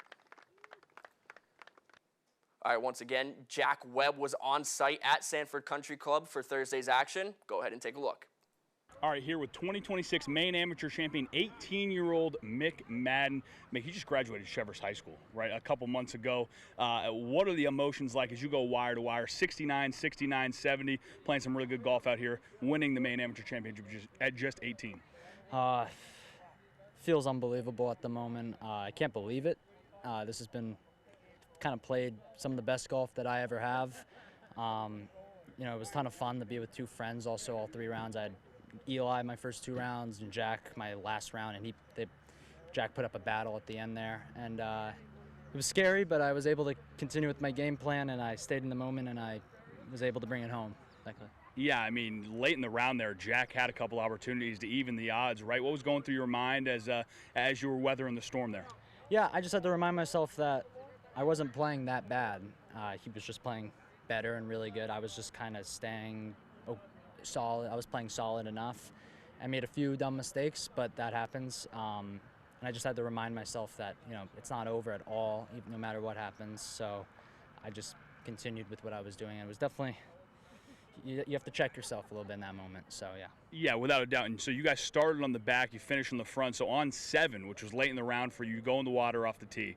All right, once again, Jack Webb was on site at Sanford Country Club for Thursday's action. Go ahead and take a look. All right, here with 2026 Maine Amateur Champion, 18-year-old Mick Madden. Mick, he just graduated Cheverus High School, right, a couple months ago. What are the emotions like as you go wire to wire, 69, 69, 70, playing some really good golf out here, winning the Maine Amateur Championship at just 18? Feels unbelievable at the moment. I can't believe it. This has been kind of played some of the best golf that I ever have. You know, it was a ton of fun to be with 2 friends also all 3 rounds. I had Eli my first 2 rounds and Jack my last round, and Jack put up a battle at the end there, and it was scary, but I was able to continue with my game plan, and I stayed in the moment, and I was able to bring it home, thankfully. Yeah, I mean, late in the round there, Jack had a couple opportunities to even the odds, right? What was going through your mind as you were weathering the storm there? Yeah, I just had to remind myself that I wasn't playing that bad. He was just playing better and really good. I was just kind of staying solid. I was playing solid enough. I made a few dumb mistakes, but that happens. And I just had to remind myself that, you know, it's not over at all, no matter what happens. So I just continued with what I was doing. It was definitely, you have to check yourself a little bit in that moment. So yeah. Yeah, without a doubt. And so you guys started on the back, you finished on the front. So on 7, which was late in the round for you, you go in the water off the tee.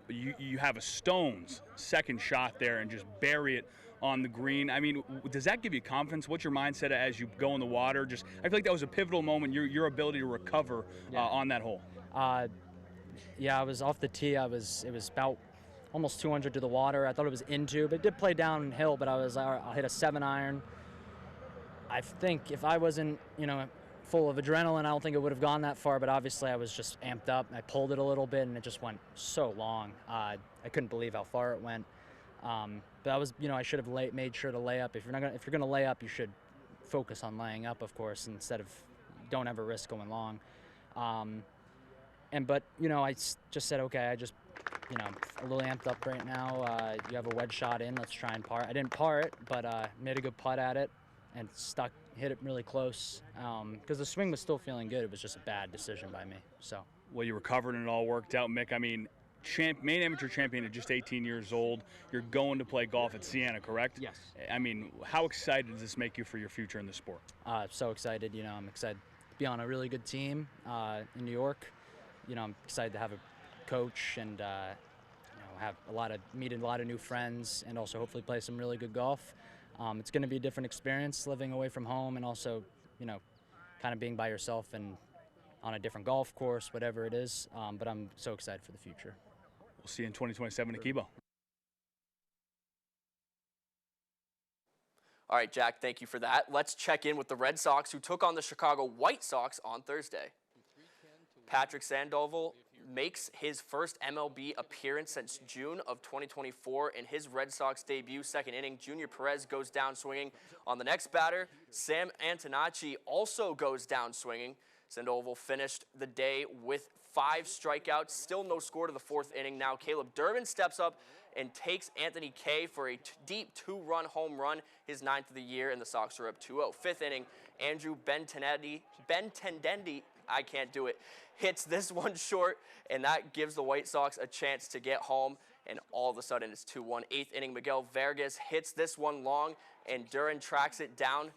You have a stone's second shot there and just bury it on the green. I mean, does that give you confidence? What's your mindset as you go in the water? Just, I feel like that was a pivotal moment, your ability to recover on that hole. Yeah, I was off the tee. It was about almost 200 to the water. I thought it was into, but it did play downhill, but I'll hit a 7-iron. I think if I wasn't, full of adrenaline. I don't think it would have gone that far, but obviously I was just amped up. I pulled it a little bit, and it just went so long. I couldn't believe how far it went. But I was, I should have made sure to lay up. If you're gonna lay up, you should focus on laying up, of course, instead of don't ever risk going long. But I just said, okay, I'm a little amped up right now. You have a wedge shot in, let's try and par. I didn't par it, but made a good putt at it and hit it really close. Because the swing was still feeling good. It was just a bad decision by me. So. Well, you recovered and it all worked out, Mick. I mean, Maine amateur champion at just 18 years old. You're going to play golf at Siena, correct? Yes. I mean, how excited does this make you for your future in the sport? So excited. I'm excited to be on a really good team in New York. I'm excited to have a coach and meet a lot of new friends, and also hopefully play some really good golf. It's going to be a different experience living away from home, and also kind of being by yourself and on a different golf course, whatever it is. But I'm so excited for the future. We'll see you in 2027 at Kibo. All right, Jack, thank you for that. Let's check in with the Red Sox, who took on the Chicago White Sox on Thursday. Patrick Sandoval makes his first MLB appearance since June of 2024. In his Red Sox debut, second inning, Junior Perez goes down swinging. On the next batter, Sam Antonacci also goes down swinging. Sandoval finished the day with 5 strikeouts, still no score to the 4th inning. Now Caleb Durbin steps up and takes Anthony Kay for a deep 2-run home run, his 9th of the year, and the Sox are up 2-0. 5th inning, Andrew Benintendi, I can't do it, hits this one short, and that gives the White Sox a chance to get home, and all of a sudden it's 2-1. 8th inning, Miguel Vargas hits this one long, and Duran tracks it down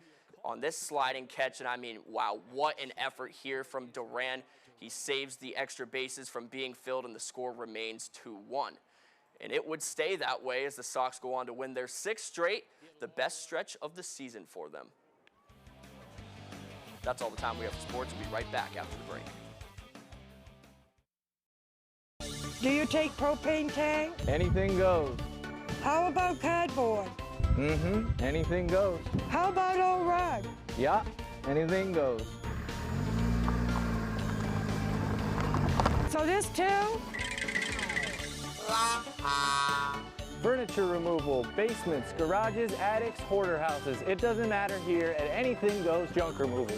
on this sliding catch, and I mean, wow, what an effort here from Duran. He saves the extra bases from being filled, and the score remains 2-1. And it would stay that way as the Sox go on to win their 6th straight, the best stretch of the season for them. That's all the time we have for sports. We'll be right back after the break. Do you take propane tank? Anything goes. How about cardboard? Anything goes. How about old rug? Yeah, anything goes. So this too? Furniture removal, basements, garages, attics, hoarder houses. It doesn't matter here at Anything Goes Junk Removal.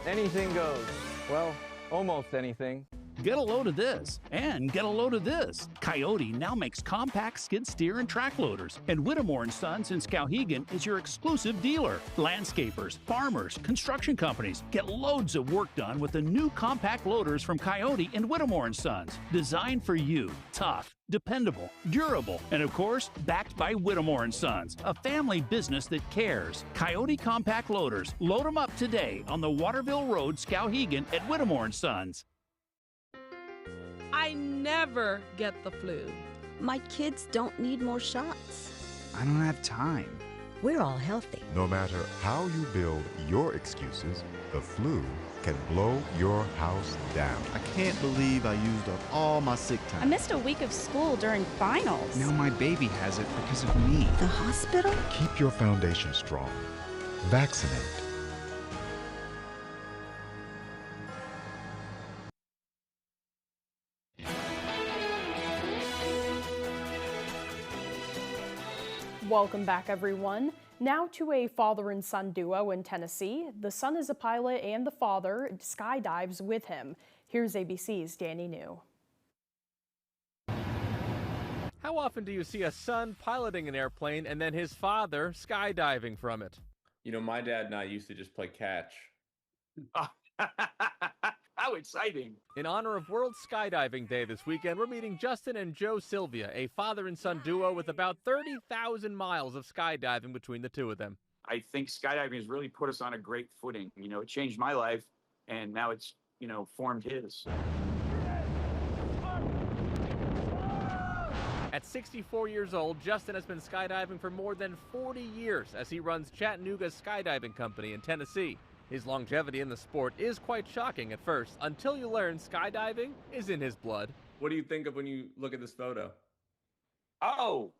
Anything goes. Well, almost anything. Get a load of this, and get a load of this. Coyote now makes compact skid steer and track loaders, and Whittemore & Sons in Skowhegan is your exclusive dealer. Landscapers, farmers, construction companies, get loads of work done with the new compact loaders from Coyote and Whittemore & Sons. Designed for you, tough, dependable, durable, and of course, backed by Whittemore & Sons, a family business that cares. Coyote Compact Loaders. Load them up today on the Waterville Road, Skowhegan at Whittemore & Sons. I never get the flu. My kids don't need more shots. I don't have time. We're all healthy. No matter how you build your excuses, the flu can blow your house down. I can't believe I used up all my sick time. I missed a week of school during finals. Now my baby has it because of me. The hospital? Keep your foundation strong. Vaccinate. Welcome back, everyone. Now to a father and son duo in Tennessee. The son is a pilot and the father skydives with him. Here's ABC's Danny New. How often do you see a son piloting an airplane and then his father skydiving from it? You know, my dad and I used to just play catch. How exciting! In honor of World Skydiving Day this weekend, we're meeting Justin and Joe Sylvia, a father and son duo with about 30,000 miles of skydiving between the two of them. I think skydiving has really put us on a great footing. You know, it changed my life, and now it's, formed his. At 64 years old, Justin has been skydiving for more than 40 years as he runs Chattanooga's skydiving company in Tennessee. His longevity in the sport is quite shocking at first, until you learn skydiving is in his blood. What do you think of when you look at this photo? Oh,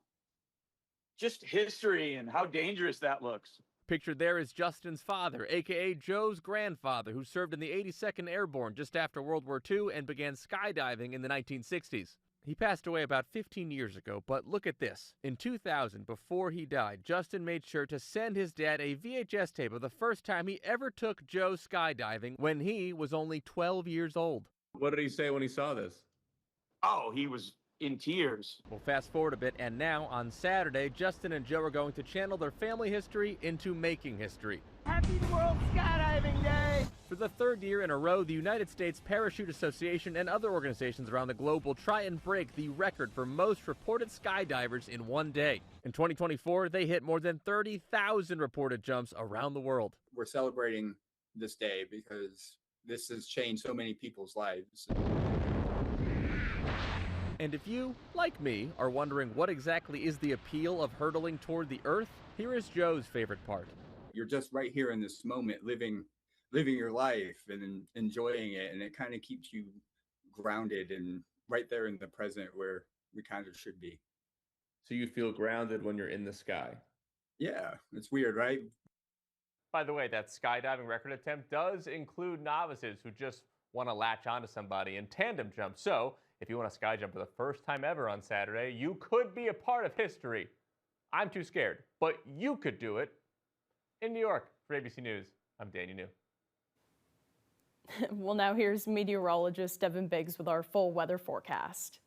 just history and how dangerous that looks. Pictured there is Justin's father, a.k.a. Joe's grandfather, who served in the 82nd Airborne just after World War II and began skydiving in the 1960s. He passed away about 15 years ago, but look at this. In 2000, before he died, Justin made sure to send his dad a VHS tape of the first time he ever took Joe skydiving when he was only 12 years old. What did he say when he saw this? Oh, he was in tears. We'll fast forward a bit, and now, on Saturday, Justin and Joe are going to channel their family history into making history. Happy World Skydiving Day! For the third year in a row, the United States Parachute Association and other organizations around the globe will try and break the record for most reported skydivers in one day. In 2024, they hit more than 30,000 reported jumps around the world. We're celebrating this day because this has changed so many people's lives. And if you, like me, are wondering what exactly is the appeal of hurtling toward the Earth, here is Joe's favorite part. You're just right here in this moment, living your life and enjoying it, and it kind of keeps you grounded and right there in the present where we kind of should be. So you feel grounded when you're in the sky? Yeah, it's weird, right? By the way, that skydiving record attempt does include novices who just want to latch onto somebody and tandem jump. So if you want to sky jump for the first time ever on Saturday, you could be a part of history. I'm too scared, but you could do it. In New York, for ABC News, I'm Daniel New. Well, now here's meteorologist Devin Biggs with our full weather forecast.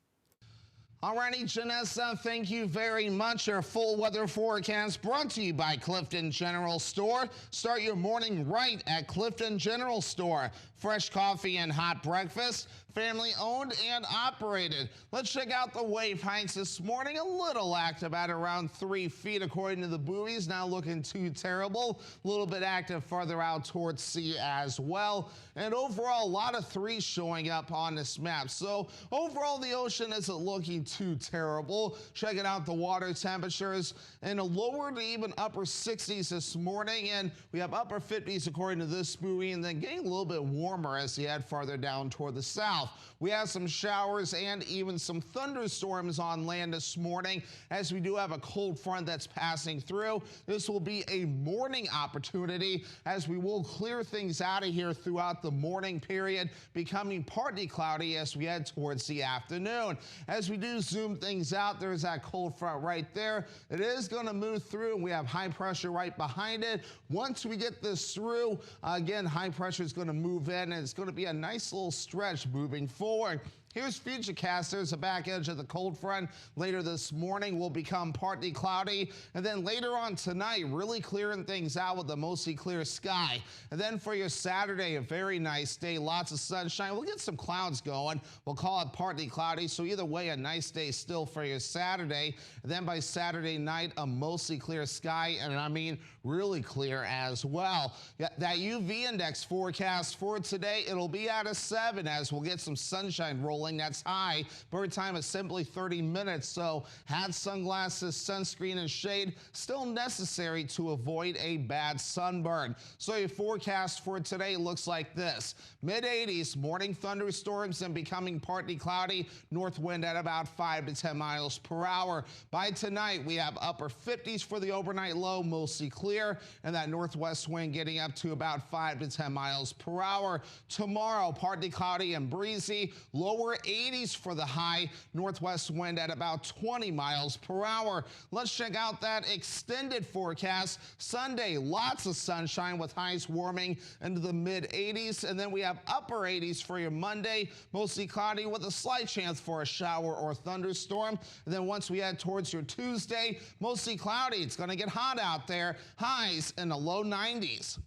Alrighty, Janessa, thank you very much. Our full weather forecast brought to you by Clifton General Store. Start your morning right at Clifton General Store. Fresh coffee and hot breakfast, family owned and operated. Let's check out the wave heights this morning. A little active at around 3 feet according to the buoys. Not looking too terrible. A little bit active farther out towards sea as well. And overall, a lot of 3s showing up on this map. So overall, the ocean isn't looking too terrible. Checking out the water temperatures in a lower to even upper 60s this morning. And we have upper 50s according to this buoy, and then getting a little bit warmer as you head farther down toward the south. We have some showers and even some thunderstorms on land this morning, as we do have a cold front that's passing through. This will be a morning opportunity, as we will clear things out of here throughout the morning period, becoming partly cloudy as we head towards the afternoon. As we do zoom things out, there's that cold front right there. It is going to move through, and we have high pressure right behind it. Once we get this through, again, high pressure is going to move in, and it's going to be a nice little stretch moving forward. Here's Futurecast. There's the back edge of the cold front. Later this morning will become partly cloudy. And then later on tonight, really clearing things out with a mostly clear sky. And then for your Saturday, a very nice day. Lots of sunshine. We'll get some clouds going. We'll call it partly cloudy. So either way, a nice day still for your Saturday. And then by Saturday night, a mostly clear sky. And I mean, really clear as well. That UV index forecast for today, it'll be at a 7 as we'll get some sunshine rolling. That's high. Bird time is simply 30 minutes, so hat, sunglasses, sunscreen, and shade still necessary to avoid a bad sunburn. So your forecast for today looks like this. Mid-80s, morning thunderstorms and becoming partly cloudy. North wind at about 5 to 10 miles per hour. By tonight, we have upper 50s for the overnight low, mostly clear, and that northwest wind getting up to about 5 to 10 miles per hour. Tomorrow, partly cloudy and breezy. Lower 80s for the high, northwest wind at about 20 miles per hour. Let's check out that extended forecast. Sunday, lots of sunshine with highs warming into the mid 80s, and then we have upper 80s for your Monday, mostly cloudy with a slight chance for a shower or thunderstorm. And then once we head towards your Tuesday, mostly cloudy. It's going to get hot out there, highs in the low 90s.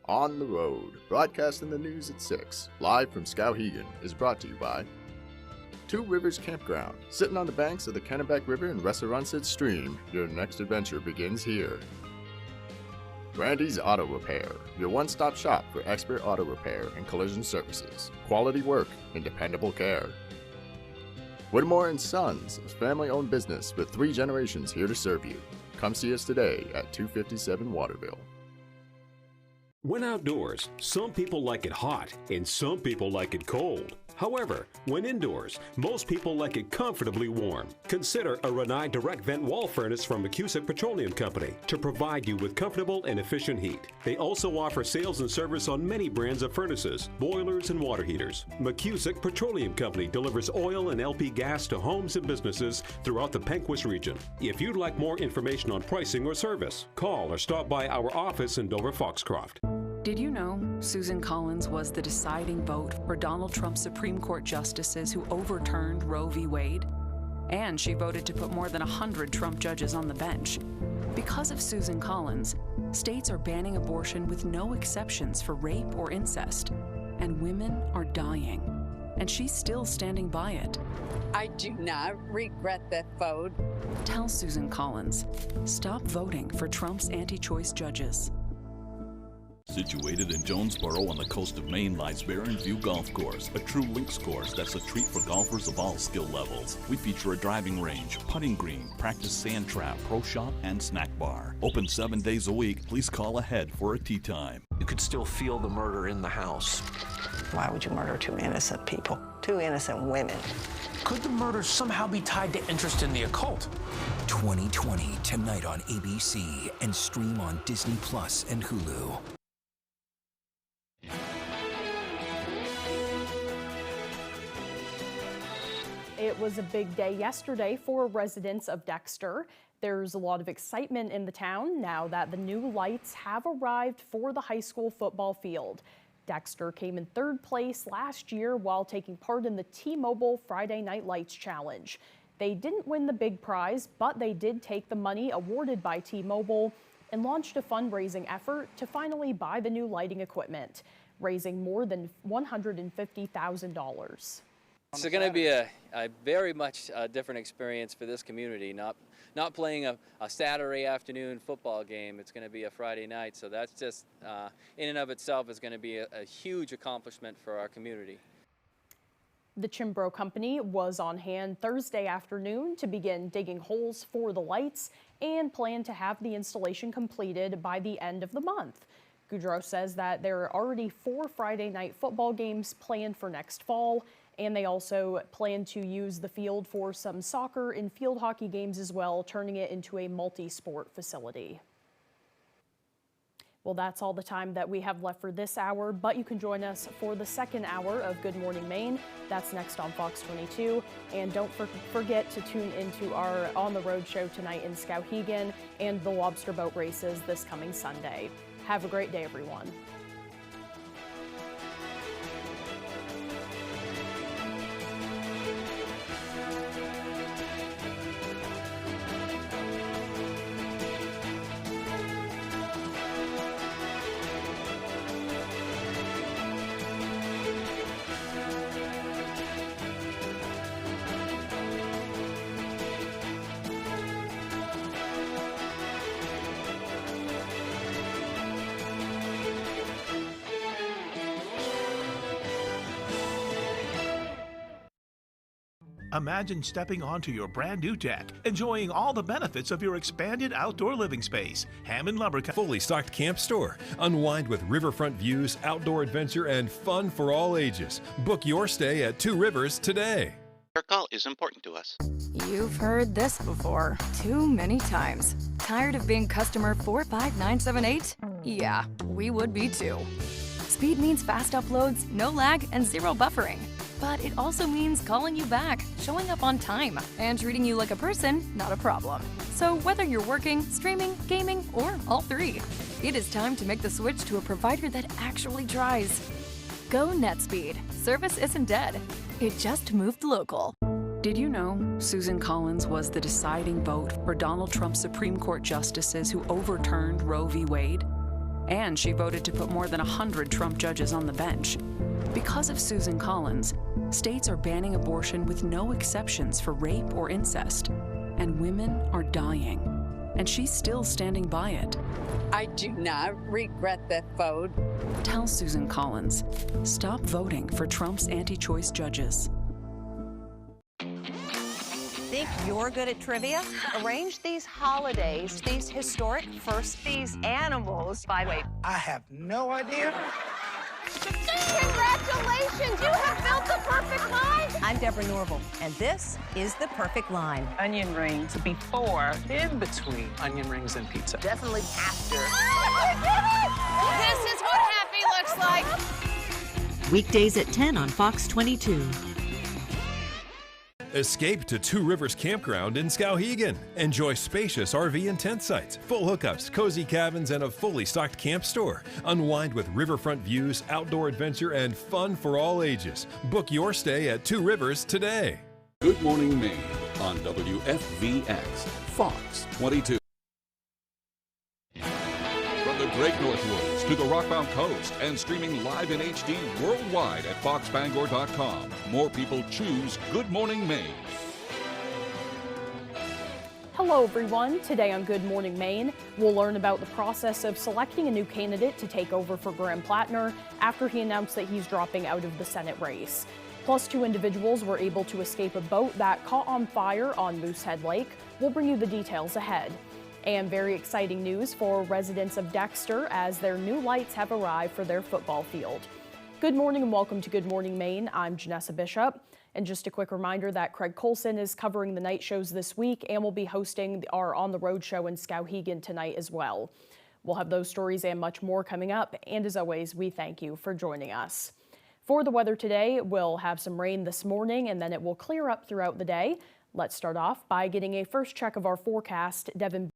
On the Road, broadcasting the news at 6, live from Skowhegan, is brought to you by Two Rivers Campground. Sitting on the banks of the Kennebec River and Resarunset Stream, your next adventure begins here. Brandy's Auto Repair, your one-stop shop for expert auto repair and collision services. Quality work and dependable care. Whittemore & Sons, a family-owned business with 3 generations here to serve you. Come see us today at 257 Waterville. When outdoors, some people like it hot and some people like it cold. However, when indoors, most people like it comfortably warm. Consider a Rinnai direct vent wall furnace from McCusick Petroleum Company to provide you with comfortable and efficient heat. They also offer sales and service on many brands of furnaces, boilers, and water heaters. McCusick Petroleum Company delivers oil and LP gas to homes and businesses throughout the Pequot region. If you'd like more information on pricing or service, call or stop by our office in Dover-Foxcroft. Did you know Susan Collins was the deciding vote for Donald Trump's Supreme Court justices who overturned Roe v. Wade? And she voted to put more than 100 Trump judges on the bench. Because of Susan Collins, states are banning abortion with no exceptions for rape or incest. And women are dying. And she's still standing by it. I do not regret that vote. Tell Susan Collins, stop voting for Trump's anti-choice judges. Situated in Jonesboro on the coast of Maine lies Barren View Golf Course, a true links course that's a treat for golfers of all skill levels. We feature a driving range, putting green, practice sand trap, pro shop, and snack bar. Open 7 days a week. Please call ahead for a tee time. You could still feel the murder in the house. Why would you murder two innocent people? Two innocent women. Could the murder somehow be tied to interest in the occult? 2020, tonight on ABC and stream on Disney Plus and Hulu. It was a big day yesterday for residents of Dexter. There's a lot of excitement in the town now that the new lights have arrived for the high school football field. Dexter came in third place last year while taking part in the T-Mobile Friday Night Lights Challenge. They didn't win the big prize, but they did take the money awarded by T-Mobile and launched a fundraising effort to finally buy the new lighting equipment, raising more than $150,000. It's going to be a very much different experience for this community, not playing a Saturday afternoon football game. It's going to be a Friday night, so that's just, in and of itself, is going to be a huge accomplishment for our community. The Chimbro Company was on hand Thursday afternoon to begin digging holes for the lights and plan to have the installation completed by the end of the month. Goudreau says that there are already 4 Friday night football games planned for next fall, and they also plan to use the field for some soccer and field hockey games as well, turning it into a multi-sport facility. Well, that's all the time that we have left for this hour, but you can join us for the second hour of Good Morning Maine. That's next on Fox 22. And don't forget to tune into our On the Road show tonight in Skowhegan and the lobster boat races this coming Sunday. Have a great day, everyone. Imagine stepping onto your brand new deck, enjoying all the benefits of your expanded outdoor living space. Hammond Lumber fully stocked camp store. Unwind with riverfront views, outdoor adventure, and fun for all ages. Book your stay at Two Rivers today. Your call is important to us. You've heard this before, too many times. Tired of being customer 45978? Yeah, we would be too. Speed means fast uploads, no lag, and zero buffering. But it also means calling you back, showing up on time, and treating you like a person, not a problem. So whether you're working, streaming, gaming, or all three, it is time to make the switch to a provider that actually tries. Go NetSpeed. Service isn't dead. It just moved local. Did you know Susan Collins was the deciding vote for Donald Trump's Supreme Court justices who overturned Roe v. Wade? And she voted to put more than 100 Trump judges on the bench. Because of Susan Collins, states are banning abortion with no exceptions for rape or incest. And women are dying. And she's still standing by it. I do not regret that vote. Tell Susan Collins, stop voting for Trump's anti-choice judges. Think you're good at trivia? Arrange these holidays, these historic firsts, these animals. By the way, I have no idea. Congratulations! Congratulations, you have built the perfect line. I'm Deborah Norville, and this is The Perfect Line. Onion rings before, in between onion rings and pizza. Definitely after. Oh, this is what happy looks like. Weekdays at 10 on Fox 22. Escape to Two Rivers Campground in Skowhegan. Enjoy spacious RV and tent sites, full hookups, cozy cabins, and a fully stocked camp store. Unwind with riverfront views, outdoor adventure, and fun for all ages. Book your stay at Two Rivers today. Good Morning Maine on WFVX, Fox 22. From the Great Northwoods to the Rockbound Coast and streaming live in HD worldwide at foxbangor.com. More people choose Good Morning Maine. Hello everyone. Today on Good Morning Maine, we'll learn about the process of selecting a new candidate to take over for Graham Plattner after he announced that he's dropping out of the Senate race. Plus, 2 individuals were able to escape a boat that caught on fire on Moosehead Lake. We'll bring you the details ahead. And very exciting news for residents of Dexter as their new lights have arrived for their football field. Good morning and welcome to Good Morning Maine. I'm Janessa Bishop. And just a quick reminder that Craig Colson is covering the night shows this week and will be hosting our On the Road show in Skowhegan tonight as well. We'll have those stories and much more coming up. And as always, we thank you for joining us. For the weather today, we'll have some rain this morning and then it will clear up throughout the day. Let's start off by getting a first check of our forecast. Devin